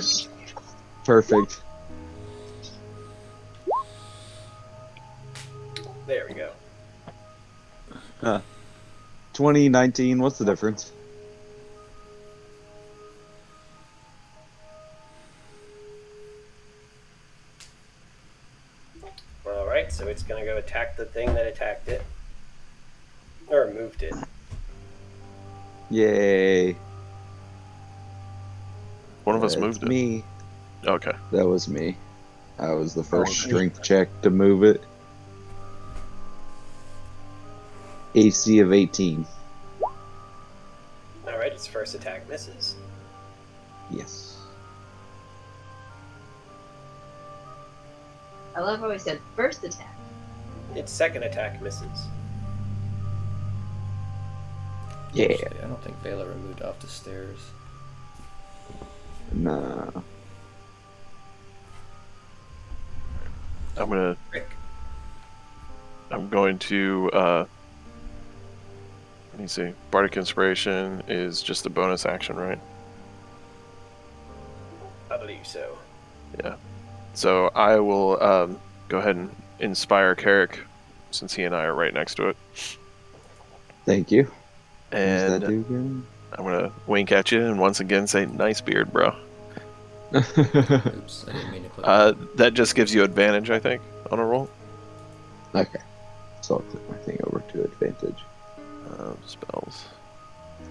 perfect. There we go. 2019, what's the difference? Alright, so it's going to go attack the thing that attacked it. Or moved it. Yay. One of us That's moved it. me. Okay. That was me. I was the first strength check to move it. AC of 18. Alright, its first attack misses. Yes. I love how he said first attack. Its second attack misses. Yeah. Actually, I don't think Vale ever moved off the stairs. Nah. I'm Rick. going to let me see. Bardic Inspiration is just a bonus action, right? I believe so. Yeah. So I will go ahead and inspire Carrick, since he and I are right next to it. Thank you. What does And that do again? I'm gonna wink at you and once again say, "Nice beard, bro." Oops, I didn't mean to click. That just gives you advantage, I think, on a roll. Okay. So I'll click my thing over to advantage. Spells.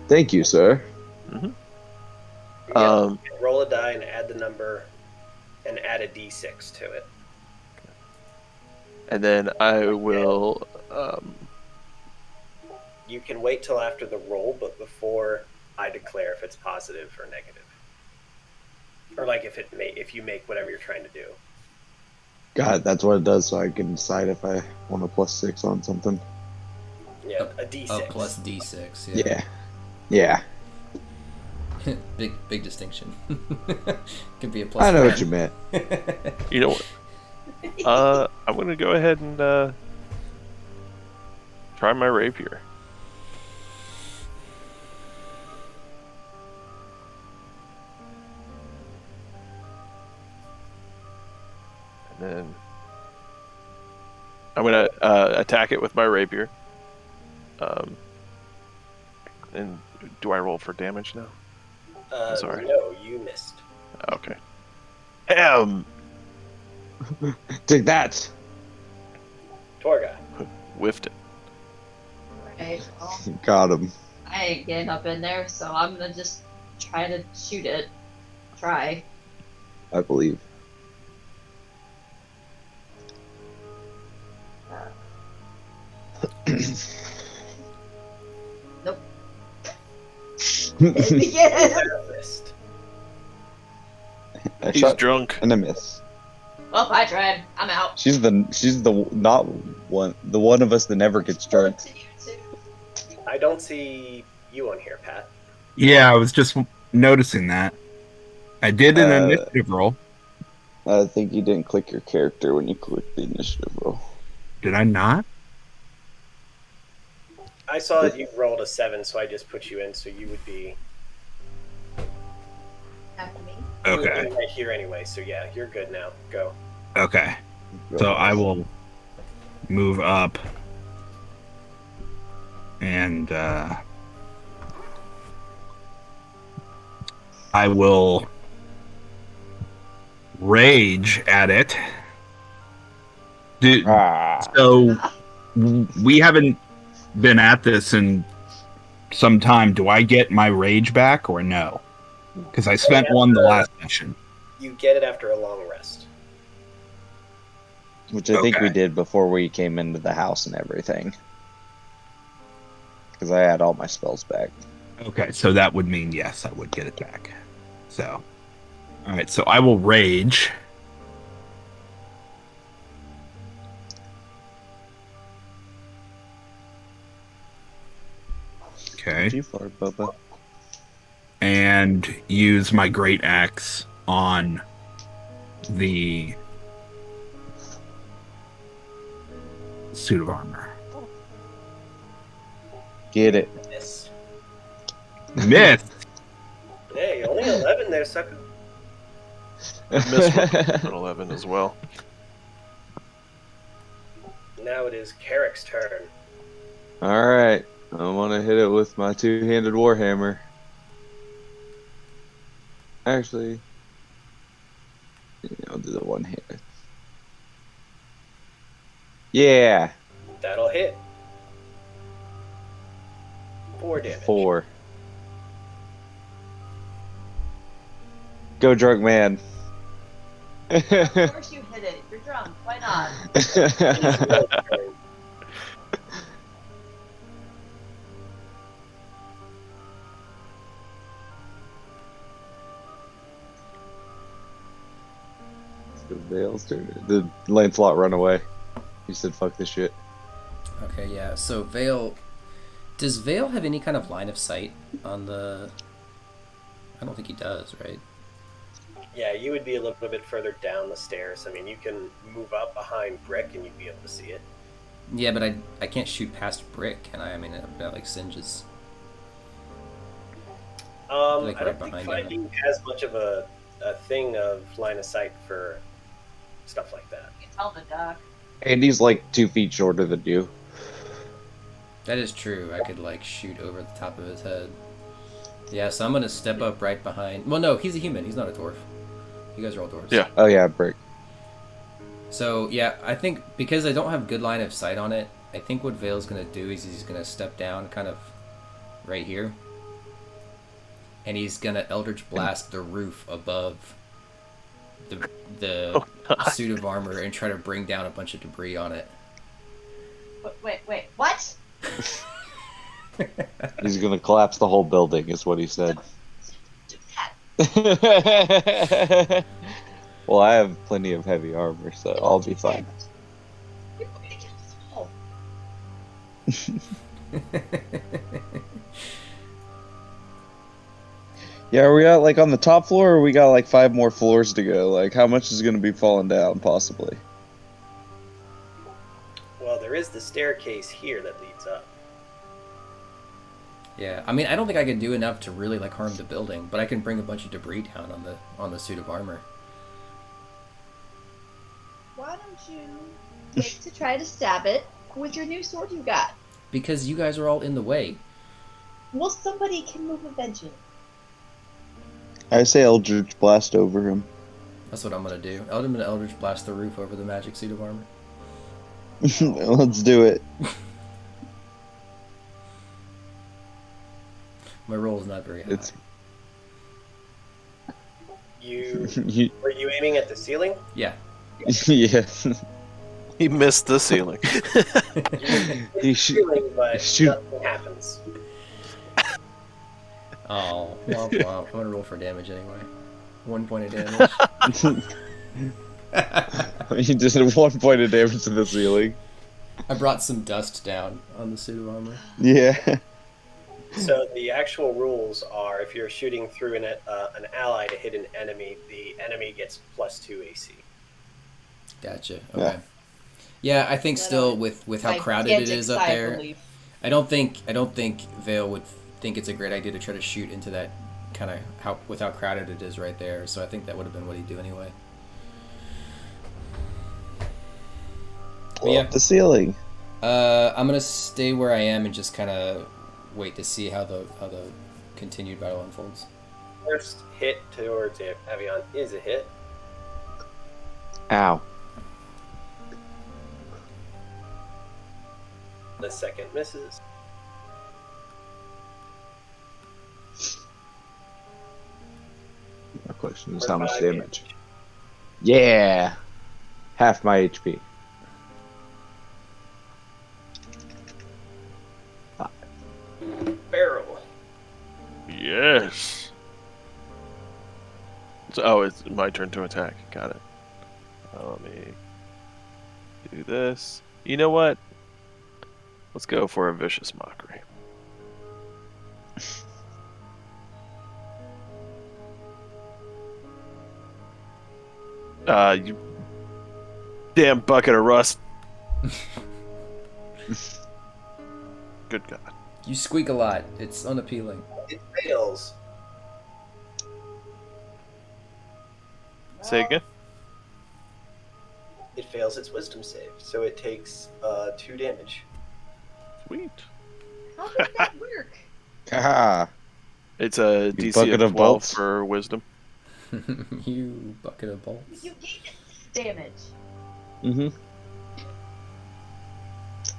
Thank you, sir. Yeah, roll a die and add the number, and add a d6 to it. And then I will. You can wait till after the roll, but before I declare if it's positive or negative, or like if you make whatever you're trying to do. God, that's what it does, so I can decide if I want a +6 on something. Yeah, a d6. Oh, plus D6. Yeah. Yeah. big distinction. Could be a plus. I know 10. what you meant. You know what? I'm gonna go ahead and try my rapier. And then I'm gonna attack it with my rapier. And do I roll for damage now? Sorry. No, you missed. Okay. Take that. Torga. Whiffed it. Okay, well, Got him. I ain't getting up in there, so I'm gonna just try to shoot it. Try. I believe. Nope. Yeah. Missed. I He's shot drunk. and a miss. Well, I tried. I'm out. She's the not one the one of us that never gets drunk. To you too. I don't see you on here, Pat. Yeah, I was just noticing that. I did an initiative roll. I think you didn't click your character when you clicked the initiative roll. Did I not? I saw that you rolled a 7, so I just put you in, so you would be After me. you would Okay. be right here anyway. So yeah, you're good now. Go. Okay. So I will move up and I will rage at it. So we haven't been at this in some time. Do I get my rage back or no? Because I spent one the last session. You get it after a long rest. Which I think Okay. we did before we came into the house and everything. Because I had all my spells back. Okay, so that would mean yes, I would get it back. So, all right, so I will rage. Okay, Too far, Bubba. and use my great axe on the suit of armor. Get it. Miss. Myth. Hey, only 11 there, sucker. Missed one, 11 as well. Now it is Carrick's turn. Alright. I want to hit it with my two-handed warhammer. Actually, yeah, I'll do the one-handed. Yeah, That'll hit. 4 damage. 4. Go, drunk man. Of course you hit it. You're drunk. Why not? The Vale's turn. Did Lancelot run away? He said, "Fuck this shit." Okay, yeah. So Vale Does Vale have any kind of line of sight on the... I don't think he does, right? Yeah, you would be a little bit further down the stairs. I mean, you can move up behind Brick and you'd be able to see it. Yeah, but I can't shoot past Brick, can I? I mean, that like singes. Like I right don't think behind finding has much of a thing of line of sight for stuff like that. You can tell the doc. Andy's like 2 feet shorter than you. That is true. I could like shoot over the top of his head. Yeah, so I'm gonna step up right behind. Well, no, he's a human. He's not a dwarf. You guys are all dwarves. Yeah. Oh yeah, Brick. So yeah, I think because I don't have good line of sight on it, I think what Vale's gonna do is he's gonna step down kind of right here, and he's gonna Eldritch Blast the roof above the suit of armor and try to bring down a bunch of debris on it. Wait, what? He's gonna collapse the whole building, is what he said. Do that. Well, I have plenty of heavy armor, so I'll be fine. You're going to kill us all. Yeah, are we at like on the top floor, or we got like 5 more floors to go? Like, how much is going to be falling down, possibly? Well, there is the staircase here that leads up. Yeah, I mean, I don't think I can do enough to really like harm the building, but I can bring a bunch of debris down on the suit of armor. Why don't you take to try to stab it with your new sword you got? Because you guys are all in the way. Well, somebody can move eventually. I say Eldritch Blast over him. That's what I'm gonna do. I'm gonna Eldritch Blast the roof over the magic suit of armor. Let's do it. My roll is not very high. It's Were you aiming at the ceiling? Yeah. yeah. He missed the ceiling. He should Ceiling, but shoot. nothing happens. Oh, womp womp. I'm gonna roll for damage anyway. 1 point of damage. He just did 1 point of damage to the ceiling. I brought some dust down on the suit of armor. Yeah. So the actual rules are: if you're shooting through an ally to hit an enemy, the enemy gets +2 AC. Gotcha. Okay. Yeah, I think still with how crowded it is up there, I don't think Vale would think it's a great idea to try to shoot into that kind of with how crowded it is right there. So I think that would have been what he'd do anyway. But yeah, The ceiling. I'm gonna stay where I am and just kind of wait to see how the continued battle unfolds. First hit towards Avion is a hit. Ow. The second misses. My question is For how much 5 damage? Yeah. Half my HP. Barrel. Yes. So, it's my turn to attack. Got it. Let me do this. You know what? Let's go for a vicious mockery. You damn bucket of rust. Good God. You squeak a lot. It's unappealing. It fails. Say again? It fails its wisdom save, so it takes 2 damage. Sweet. How did that work? Ah. It's a You DC bucket of of 12 bolts. for wisdom. You bucket of bolts. You gained damage. Mm-hmm.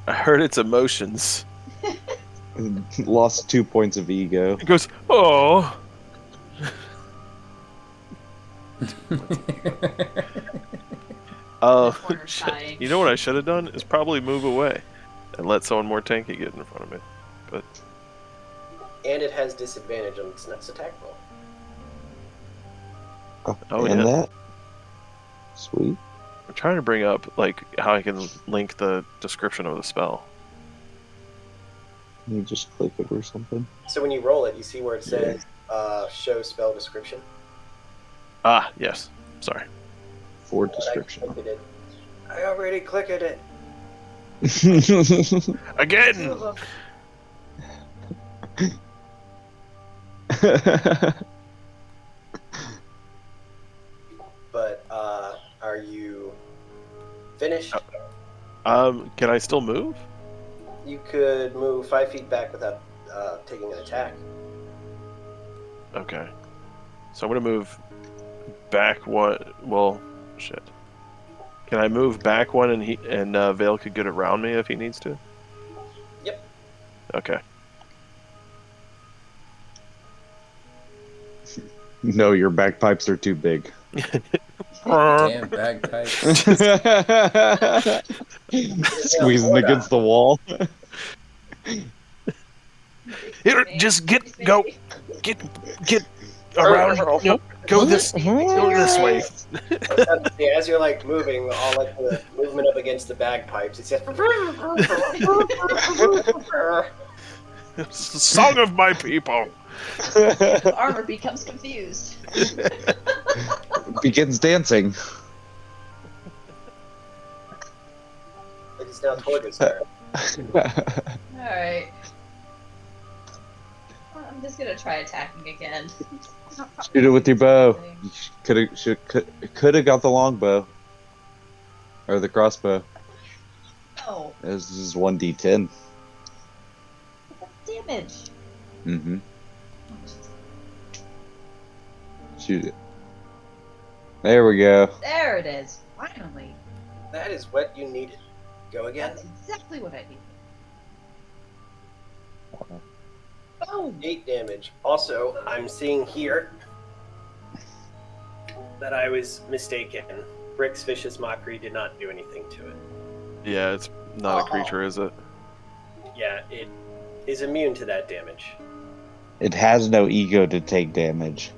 I heard its emotions. Lost 2 points of ego. It goes, oh. That's Shit. horrifying. You know what I should have done is probably move away and let someone more tanky get in front of me. But And it has disadvantage on its next attack roll. Oh, and yeah. that? Sweet. I'm trying to bring up like how I can link the description of the spell. You just click it or something. So when you roll it, you see where it says show spell description. Ah, yes. Sorry. For description. I already clicked it. Again. But are you finished? Can I still move? You could move 5 feet back without taking an attack. Okay. So I'm gonna move back one. Well, shit. Can I move back one and Vale could get around me if he needs to? Yep. Okay. No, your bagpipes are too big. Damn bagpipes. Squeezing against the wall. Here, just get around. Nope. Go this way. Yeah, as you're like moving, all like the movement up against the bagpipes, it's just Song of my people. Armor becomes confused. Begins dancing. it is now Torgus' turn. Alright. I'm just gonna try attacking again. Shoot it with your bow. Could have got the longbow. Or the crossbow. No. This is 1d10. Damage. Mm-hmm. Shoot it. There we go. There it is. Finally. That is what you needed. Go again. That's exactly what I needed. Boom. 8 damage. Also, I'm seeing here that I was mistaken. Brick's vicious mockery did not do anything to it. Yeah, it's not a creature, is it? Yeah, it is immune to that damage. It has no ego to take damage.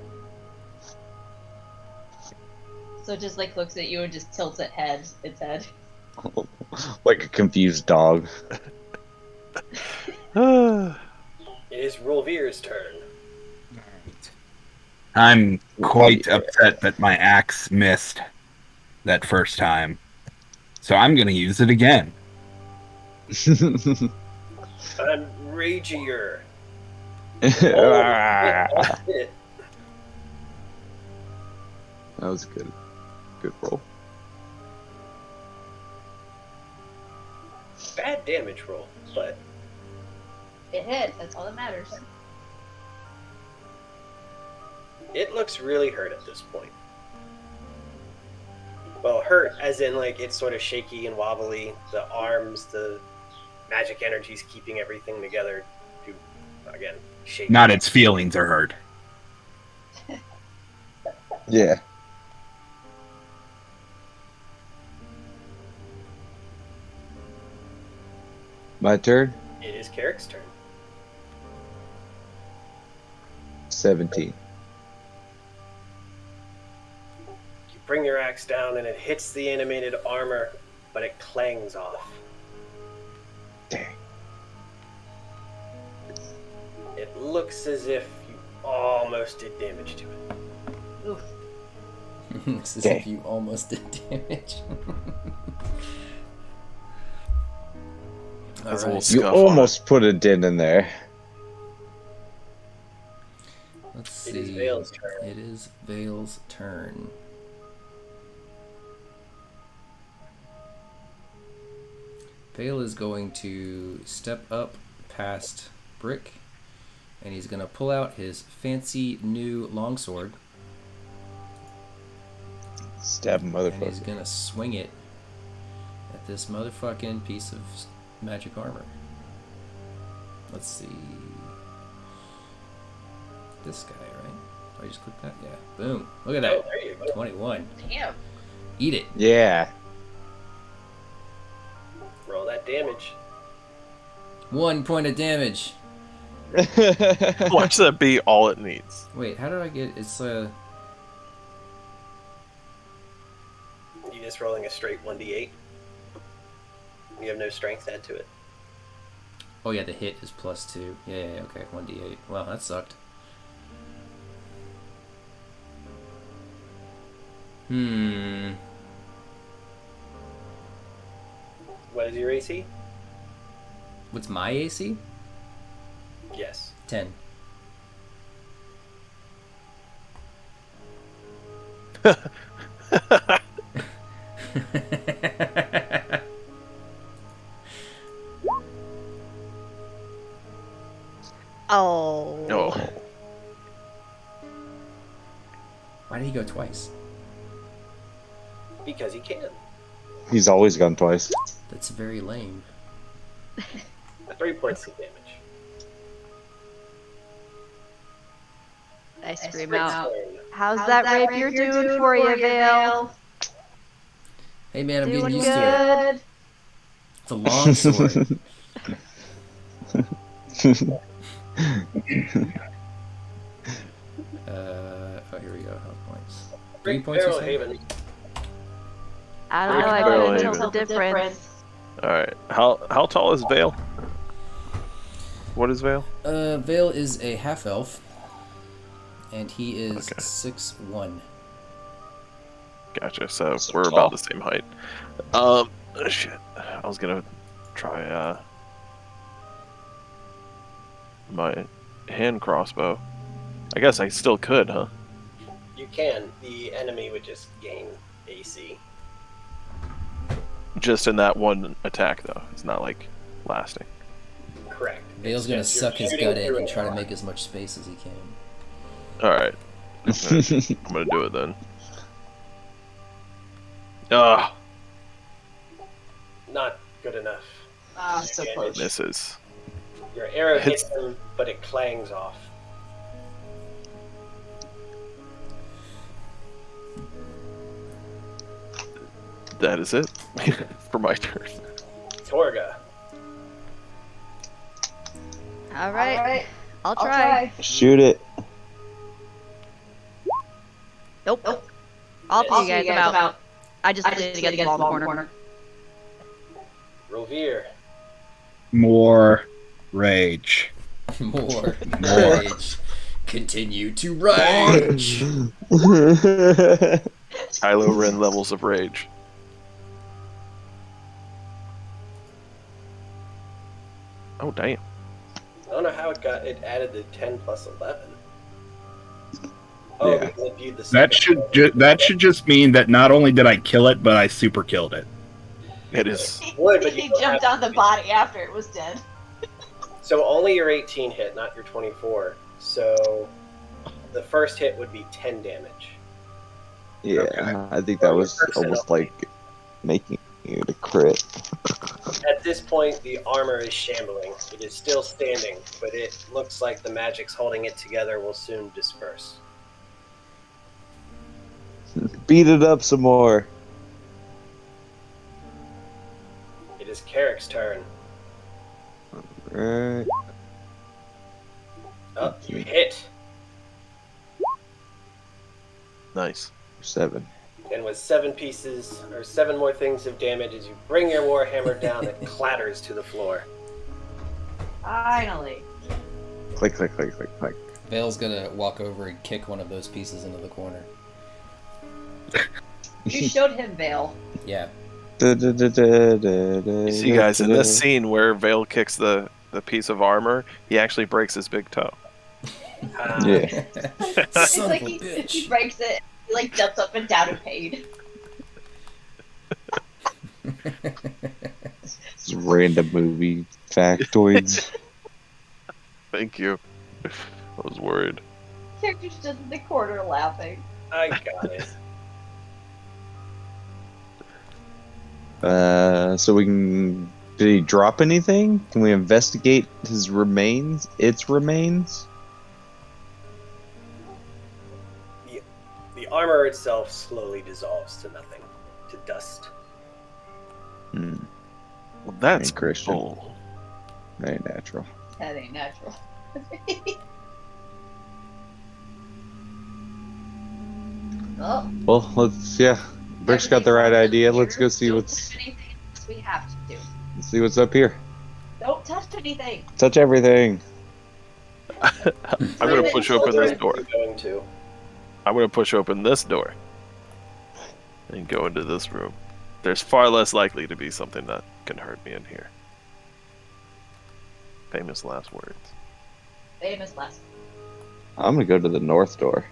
So it just like looks at you and just tilts its head. Like a confused dog. It is Rolvir's turn. I'm quite upset that my axe missed that first time. So I'm going to use it again. I'm ragier. That was good. Good roll. Bad damage roll, but It hit. That's all that matters. it looks really hurt at this point. Well, hurt as in like it's sort of shaky and wobbly. The arms, the magic energy's keeping everything together to, again, shake. Not its feelings are hurt. Yeah. My turn? It is Carrick's turn. 17. You bring your axe down and it hits the animated armor, but it clangs off. Dang. It looks as if you almost did damage to it. Oof. It's as Okay. if you almost did damage. That's a Alright, little You scuff on almost put a dent in there. let's It see. is Vale's turn. It is Vale's turn. Vale is going to step up past Brick, and he's going to pull out his fancy new longsword, Stab him, and he's motherfucker. going to swing it at this motherfucking piece of magic armor. Let's see. This guy, right? Oh, I just clicked that? Yeah. Boom. Look at Oh, that. there you go. 21. Damn. Eat it. Yeah. Roll that damage. 1 point of damage. Watch that be all it needs. Wait, how do I get... It's, You just rolling a straight 1d8. You have no strength to add to it. Oh yeah, the hit is +2. Yeah, okay, 1d8. Wow, that sucked. What is your AC? What's my AC? Yes. 10. Oh. Oh, Why did he go twice? Because he can. He's always gone twice. That's very lame. 3 points of damage. I scream out. Turn. How's that rapier doing for you, Vale? Hey man, I'm Doing getting used to it. good. It's a long sword. Oh, here we go. Health points. 3 Great points. you Barrel said? Haven. I don't know. I Barrel couldn't tell Haven. the difference. all right. How tall is Vale? What is Vale? Vale is a half elf, and he is Okay. 6'1". Gotcha. So So we're tall. about the same height. Shit. I was gonna try my hand crossbow. I guess I still could, huh? You can. The enemy would just gain AC. Just in that one attack, though. It's not like lasting. Correct. Vale's It's gonna just suck you're his shooting gut in through and it. try to make as much space as he can. All right. I'm gonna do it then. Ah, Not good enough. Ah, so close. misses. Your arrow hits Hits- him, but it clangs off. That is it for my turn. Torga. All right. I'll try. Shoot it. Nope. I'll Yes. see you guys about. I just played against the wall corner. Rovere. More rage. More rage. Continue to rage. Kylo Ren levels of rage. Oh damn! I don't know how it added the 10 plus 11. Oh, Yeah. because it viewed the That second should should just mean that not only did I kill it, but I super killed it. It is. Would, but He you don't jumped have on the to- body after it was dead. So only your 18 hit, not your 24. So the first hit would be 10 damage. Yeah, Okay. I think that was almost like making it a crit. At this point, the armor is shambling. It is still standing, but it looks like the magic's holding it together will soon disperse. Beat it up some more. It is Carrick's turn. Right. Oh, you hit. Nice. 7. And with 7 pieces, or 7 more things of damage, as you bring your warhammer down, it clatters to the floor. Finally. Click, click, click, click, click. Vale's gonna walk over and kick one of those pieces into the corner. You showed him Vale. Yeah. You see, guys, in this scene where Vale kicks the piece of armor, he actually breaks his big toe. Yeah. Son of a he bitch. breaks it. He like jumps up and down in pain. It's random movie factoids. Thank you. I was worried. Character's just in the corner laughing. I got it. So we can. Did he drop anything? Can we investigate his remains? Its remains? The armor itself slowly dissolves to nothing, to dust. Hmm. Well, that's Hey, Christian. cool. Very natural. That ain't natural. Well, Well, let's. Yeah. Brick's got the right idea. Let's go see don't what's. touch anything we have to do. Let's see what's up here. Don't touch anything. Touch everything. I'm gonna push open this door. Going to. I'm gonna push open this door and go into this room. There's far less likely to be something that can hurt me in here. Famous last words. Famous last. I'm gonna go to the north door.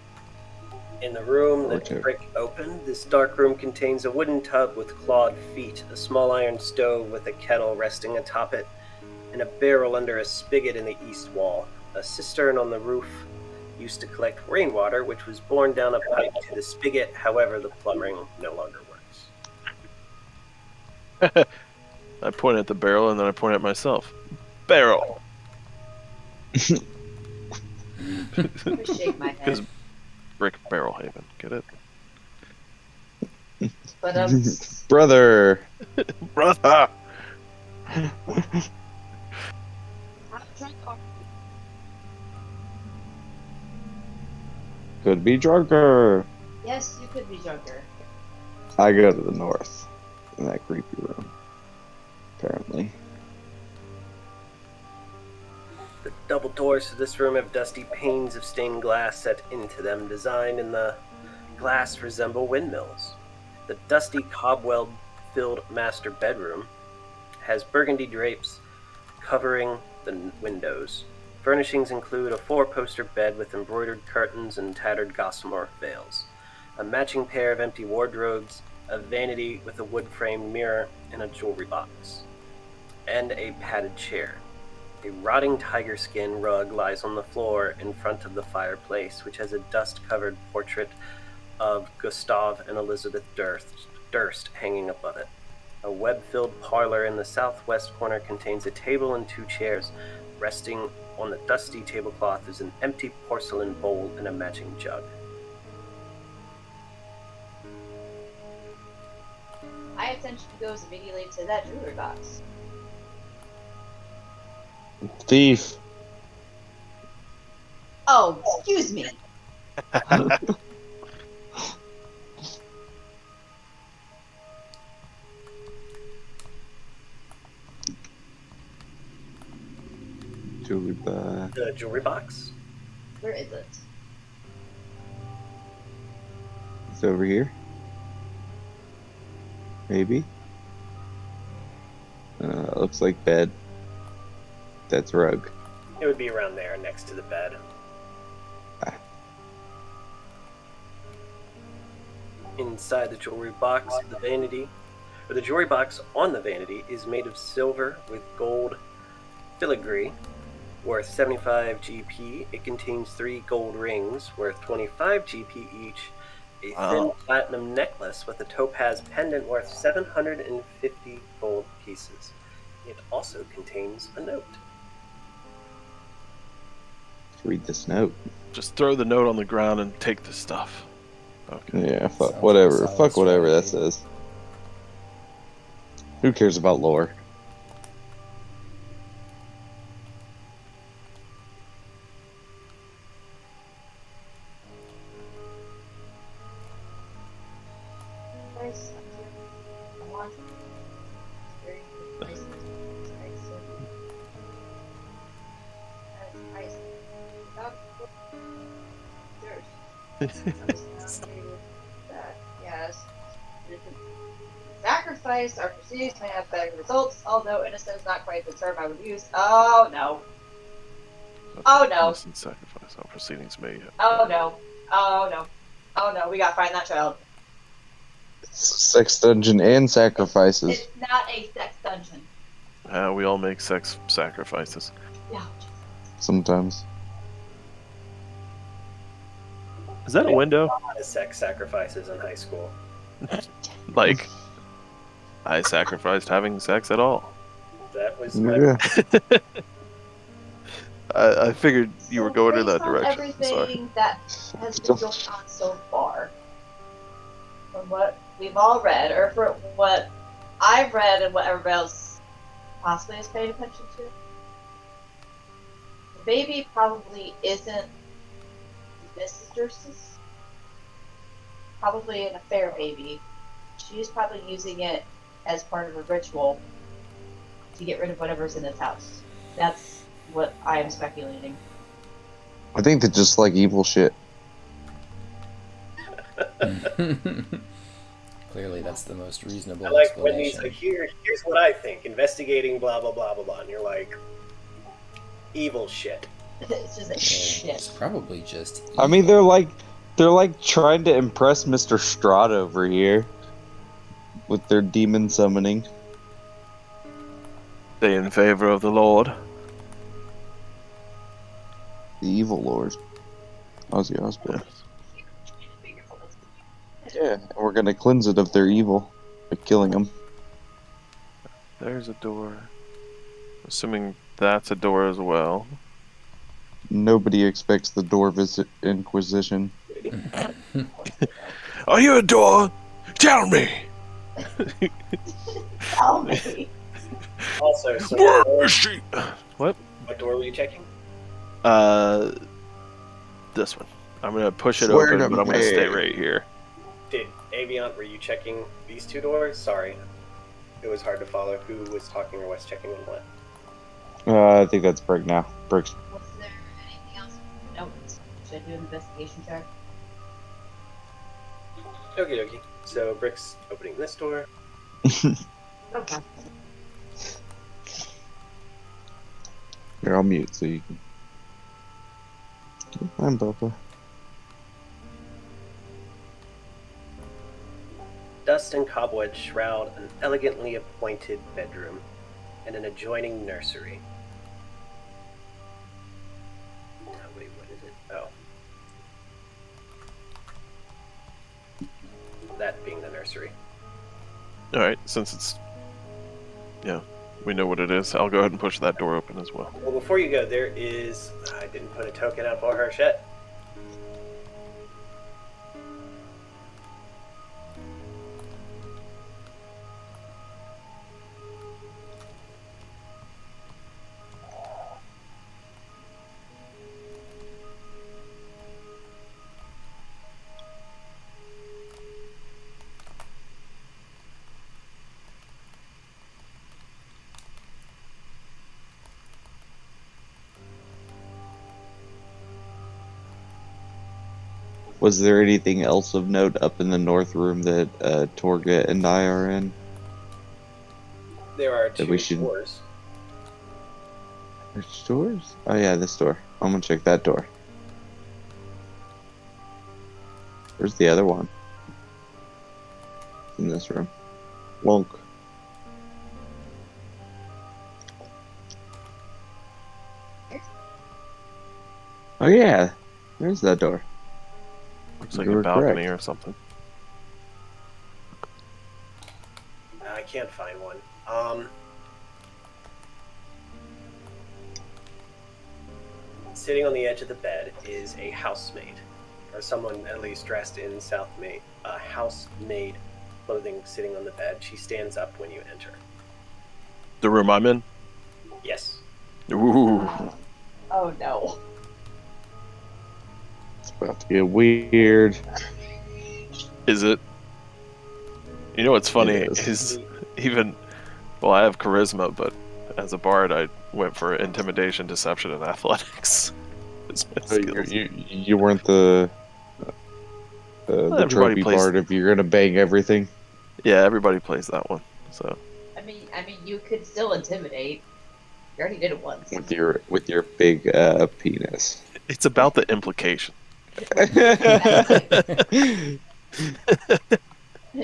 In the room that Okay. Crick opened, this dark room contains a wooden tub with clawed feet, a small iron stove with a kettle resting atop it, and a barrel under a spigot in the east wall. A cistern on the roof used to collect rainwater, which was borne down a pipe to the spigot. However, the plumbing no longer works. I point at the barrel and then I point at myself. Barrel. I shake my Because head. Brick Barrel Haven. Get it? But Brother. Brother! how drunk are Could be drunker. Yes, you could be drunker. I go to the north. In that creepy room. Apparently. The double doors to this room have dusty panes of stained glass set into them, designed in the glass resemble windmills. The dusty cobweb-filled master bedroom has burgundy drapes covering the windows. Furnishings include a four-poster bed with embroidered curtains and tattered gossamer veils, a matching pair of empty wardrobes, a vanity with a wood-framed mirror, and a jewelry box, and a padded chair. A rotting tiger skin rug lies on the floor in front of the fireplace, which has a dust-covered portrait of Gustav and Elizabeth Durst hanging above it. A web-filled parlor in the southwest corner contains a table and two chairs. Resting on the dusty tablecloth is an empty porcelain bowl and a matching jug. My attention goes immediately to that jewelry box. Thief. Oh, excuse me. Jewelry box. The jewelry box? Where is it? It's over here. Maybe. Looks like bed. That's rug. It would be around there, next to the bed. Inside the jewelry box, the jewelry box on the vanity is made of silver with gold filigree, worth 75 GP. It contains 3 gold rings, worth 25 GP each, a thin platinum necklace with a topaz pendant worth 750 gold pieces. It also contains a note. Let's read this note. Just throw the note on the ground and take the stuff. Okay. Yeah, fuck Sounds whatever. like a Fuck solid whatever that strategy. says. Who cares about lore? Nice. I want it. It's very nice. That's nice. Yes. Sacrifice. Our proceedings may have better results, although innocent is not quite the term I would use. Oh no. Oh no. Innocent sacrifice. Our proceedings may. Oh no. Oh no. Oh no. We gotta find that child. Sex dungeon and sacrifices. It's not a sex dungeon. We all make sex sacrifices. Yeah. Sometimes. Is that a window? A lot of sex sacrifices in high school. Like, I sacrificed having sex at all. That was my Yeah. I figured you were going in that Based on direction. Sorry. Everything that has been going on so far, from what we've all read, or from what I've read and what everybody else possibly has paid attention to, the baby probably isn't Mrs. Durst's. Probably an affair baby. She's probably using it as part of a ritual to get rid of whatever's in this house. That's what I am speculating. I think they just like evil shit. Clearly, that's the most reasonable I like when he's explanation. like, here's what I think. Investigating blah blah blah blah blah, and you're like, evil shit. It's just like, It's shit. probably just. I mean, evil. they're like trying to impress Mr. Strahd over here with their demon summoning. They in favor of the Lord. The evil lord, Ozzy Osbourne. Yeah, and we're gonna cleanse it of their evil by killing them. There's a door. Assuming that's a door as well. Nobody expects the door visit Inquisition. Are you a door? Tell me. Tell me. Also, so Where is she? What? what door were you checking? This one. I'm gonna push it Swear open, to but I'm gonna me. stay right here. Did Aviant, were you checking these two doors? Sorry, it was hard to follow who was talking or was checking on what. I think that's Brick now. Brick's. Was there anything else? No. Should I do an investigation check? Okie dokie. So Brick's opening this door. Okay. Here, I'll mute so you can. I'm Bubba. Dust and cobwebs shroud an elegantly appointed bedroom and an adjoining nursery. Oh, wait, what is it? Oh. That being the nursery. Alright, since it's... Yeah, we know what it is. I'll go ahead and push that door open as well. Well, before you go, there is... I didn't put a token out for her yet. Was there anything else of note up in the north room that Torga and I are in? There are That two we should- doors. Which doors? Oh yeah, this door. I'm gonna check that door. Where's the other one? In this room. Wonk. Oh yeah, there's that door. Looks like You a were balcony correct. or something. I can't find one. Sitting on the edge of the bed is a housemaid, or someone at least dressed in housemaid clothing sitting on the bed. She stands up when you enter. The room I'm in? Yes. Ooh. Oh no. It's about to get weird. Is it? You know what's funny It is even... Well, I have charisma, but as a bard, I went for intimidation, deception, and athletics. It's my So skills. you weren't the everybody trophy plays- bard if you're gonna bang everything. Yeah, everybody plays that one. So I mean, you could still intimidate. You already did it once. With your big penis. it's about the implication.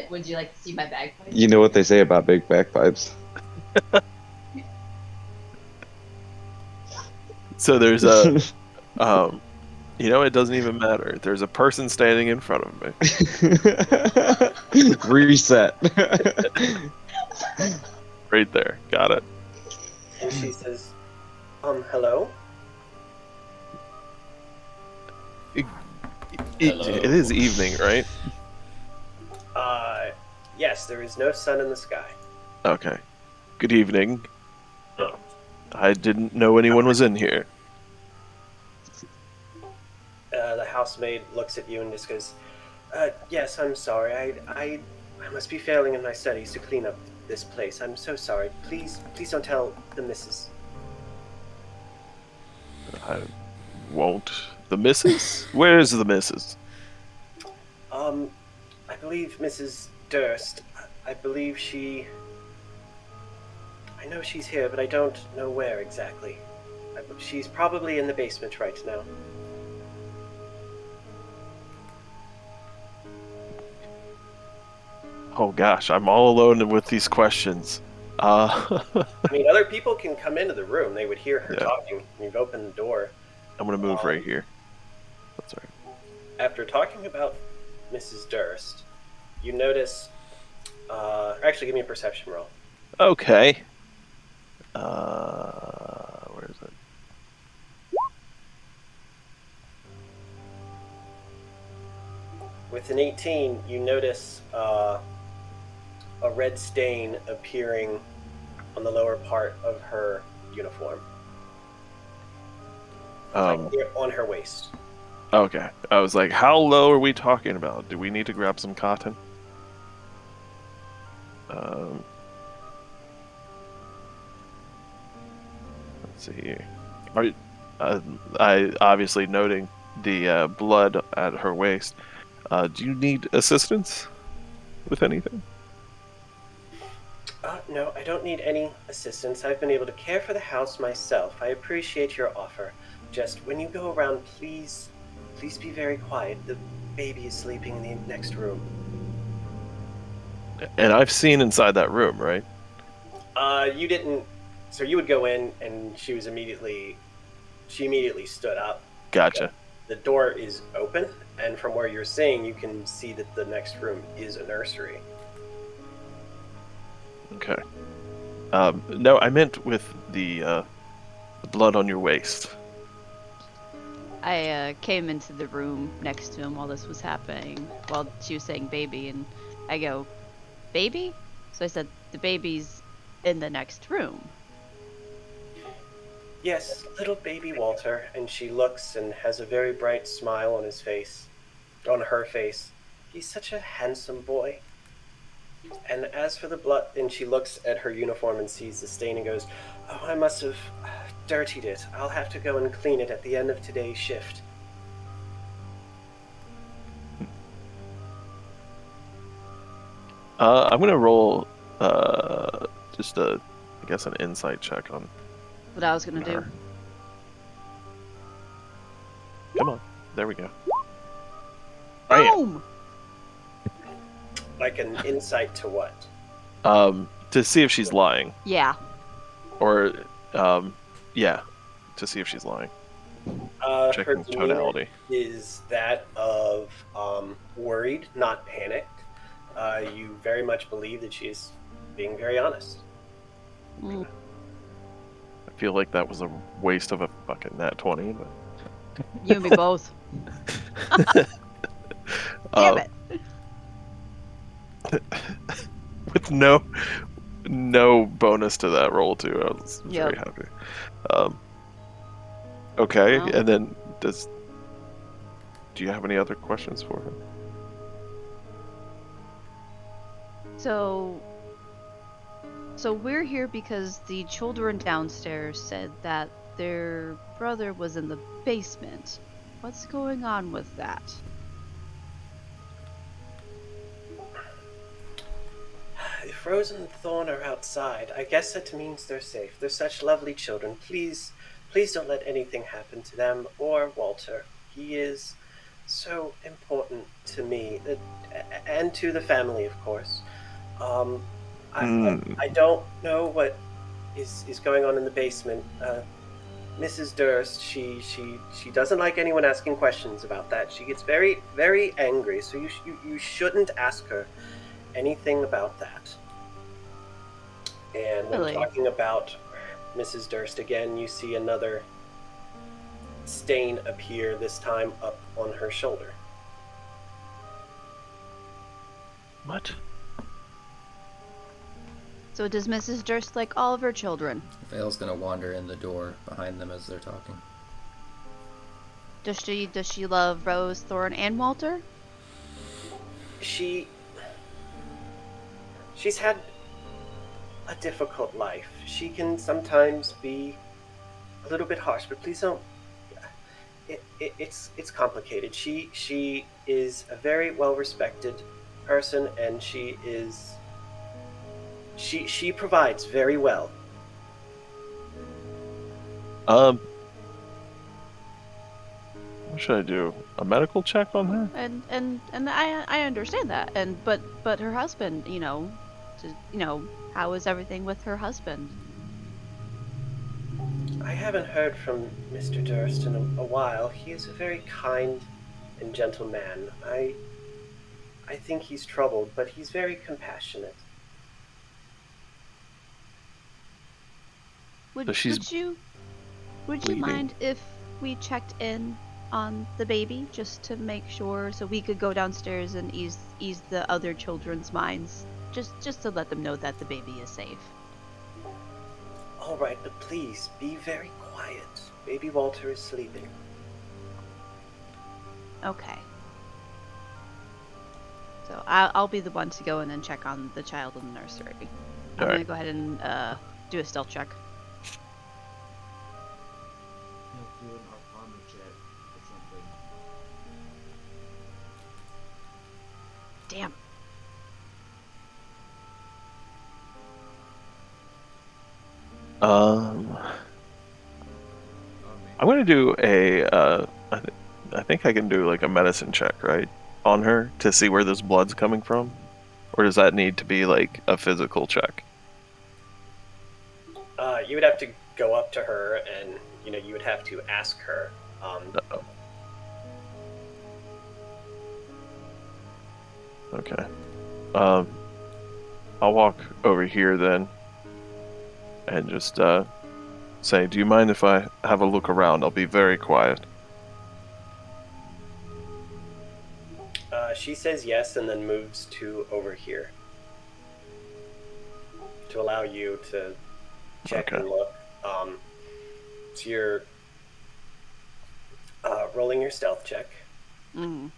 Would you like to see my bagpipes? You know what they say about big bagpipes. So there's a, it doesn't even matter. There's a person standing in front of me, Reset. right there. Got it. And she says, hello? It is evening, right? Yes, there is no sun in the sky. Okay. Good evening. I didn't know anyone was in here. The housemaid looks at you and just goes, yes, I'm sorry. I must be failing in my studies to clean up this place. I'm so sorry. Please don't tell the missus. I won't. The missus? Where's the missus? I believe Mrs. Durst. I believe she. I know she's here, but I don't know where exactly. She's probably in the basement right now. Oh gosh, I'm all alone with these questions. I mean, other people can come into the room. They would hear her Yeah. talking. You've opened the door. I'm gonna move right here. That's all right. After talking about Mrs. Durst, you notice. Actually, give me a perception roll. Okay. Where is it? With an 18, you notice a red stain appearing on the lower part of her uniform. On her waist. Okay. I was like, how low are we talking about? Do we need to grab some cotton? Let's see here. I obviously noting the blood at her waist. Do you need assistance with anything? No, I don't need any assistance. I've been able to care for the house myself. I appreciate your offer. Just when you go around, please be very quiet. The baby is sleeping in the next room. And I've seen inside that room, right? You didn't. So you would go in, and she immediately stood up. Gotcha. The door is open, and from where you're seeing, you can see that the next room is a nursery. Okay. No, I meant with the blood on your waist. I came into the room next to him while this was happening, while she was saying baby, and I go, baby? So I said, the baby's in the next room. Yes, little baby Walter, and she looks and has a very bright smile on her face. He's such a handsome boy. And as for the blood, and she looks at her uniform and sees the stain and goes, oh, I must have dirtied it. I'll have to go and clean it at the end of today's shift. I'm gonna roll just I guess an insight check on. What I was gonna do. Come on, there we go. Boom! Like an insight to what? To see if she's lying, Yeah. or yeah, to see if she's lying. Her Checking demeanor tonality. is that of worried, not panicked. You very much believe that she is being very honest. Mm. I feel like that was a waste of a fucking nat 20, but. You and me both. Damn it. With no bonus to that roll too. I was very happy. Okay, Well. and then do you have any other questions for him? So we're here because the children downstairs said that their brother was in the basement. What's going on with that? If Rose and Thorn are outside, I guess that means they're safe. They're such lovely children. Please don't let anything happen to them or Walter. He is so important to me and to the family, of course. I don't know what is going on in the basement. Mrs. Durst, she doesn't like anyone asking questions about that. She gets very, very angry, so you shouldn't ask her anything about that. And when Really? talking about Mrs. Durst again, you see another stain appear, this time up on her shoulder. What? So does Mrs. Durst like all of her children? Vale's gonna wander in the door behind them as they're talking. Does she love Rose, Thorn, and Walter? She's had a difficult life. She can sometimes be a little bit harsh, but please don't it's complicated. She is a very well respected person, and she provides very well. What should I do? A medical check on her? And I understand that. But her husband, how is everything with her husband? I haven't heard from Mr. Durst in a while. He is a very kind and gentle man. I think he's troubled, but he's very compassionate. So Would you bleeding. mind if we checked in on the baby just to make sure, so we could go downstairs and ease the other children's minds, just to let them know that the baby is safe? All right, but please be very quiet. Baby Walter is sleeping. Okay. So I'll be the one to go in and check on the child in the nursery. I'm gonna go ahead and do a stealth check. Do an arcana check or something. Damn. I'm gonna do I think I can do like a medicine check, right, on her to see where this blood's coming from, or does that need to be like a physical check? You would have to go up to her, and you would have to ask her. Uh-oh. Okay. I'll walk over here then, and just say, "Do you mind if I have a look around? I'll be very quiet." She says yes, and then moves to over here to allow you to check and look. So you're rolling your stealth check. Not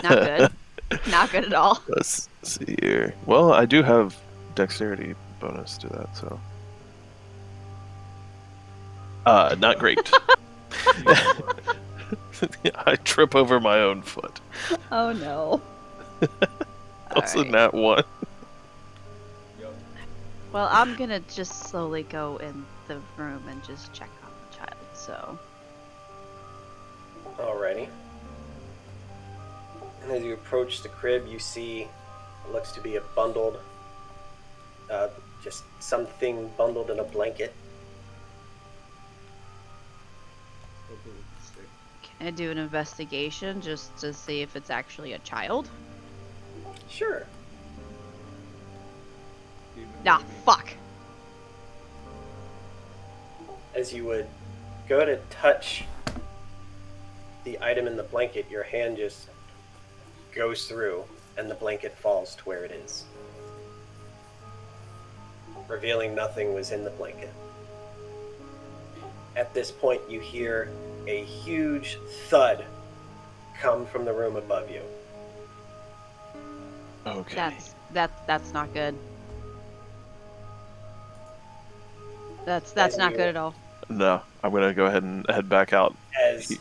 good. Not good at all. Let's see here. Well, I do have dexterity bonus to that, so. Not great. I trip over my own foot. Oh no. Also, Alright. nat 1. Well, I'm gonna just slowly go in the room and just check on the child, so. Alrighty. And as you approach the crib, you see what looks to be a bundled, just something bundled in a blanket. Can I do an investigation just to see if it's actually a child? Sure. Nah, fuck. As you would go to touch the item in the blanket, your hand just goes through, and the blanket falls to where it is, revealing nothing was in the blanket. At this point, you hear a huge thud come from the room above you. Okay. That's not good. That's not good at all. No, I'm gonna go ahead and head back out. As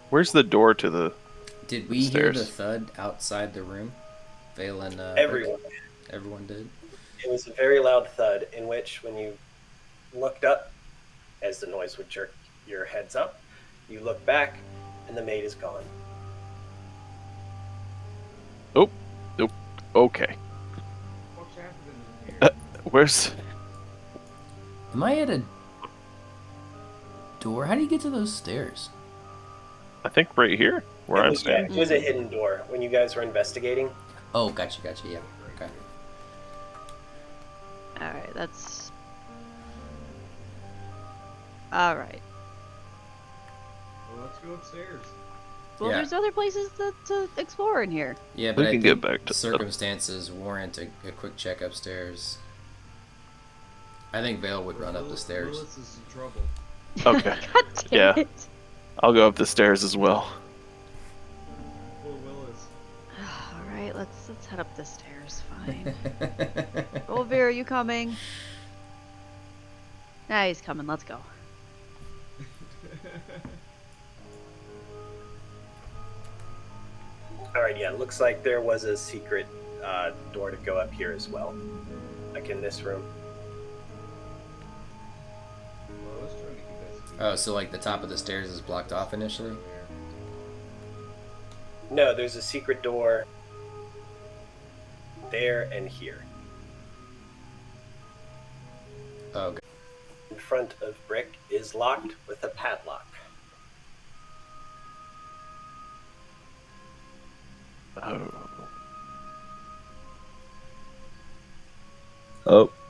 Where's the door to the? Did we hear Stairs. the thud outside the room? Vale and everyone, everyone did. it was a very loud thud in which, when you looked up, as the noise would jerk your heads up, you look back, and the maid is gone. Oh, nope. Okay. What's happening in here? Where's? Am I at a door? How do you get to those stairs? I think right here, where I'm standing. It was a hidden door when you guys were investigating. Oh, gotcha, yeah. Okay. Alright, that's... Alright. Well, let's go upstairs. Well, Yeah. there's other places to explore in here. Yeah, We but I can think get back to the- circumstances warrant a quick check upstairs. I think Vale would run up the stairs. Willis is in trouble. Okay. God damn Yeah. it. I'll go up the stairs as well. Poor Willis. Alright, let's head up the stairs, fine. Olvir, are you coming? Nah, he's coming, let's go. Alright, yeah, looks like there was a secret door to go up here as well. Like in this room. Oh, so like the top of the stairs is blocked off initially? No, there's a secret door there and here. Oh, okay. In front of Brick is locked with a padlock. Oh. Oh,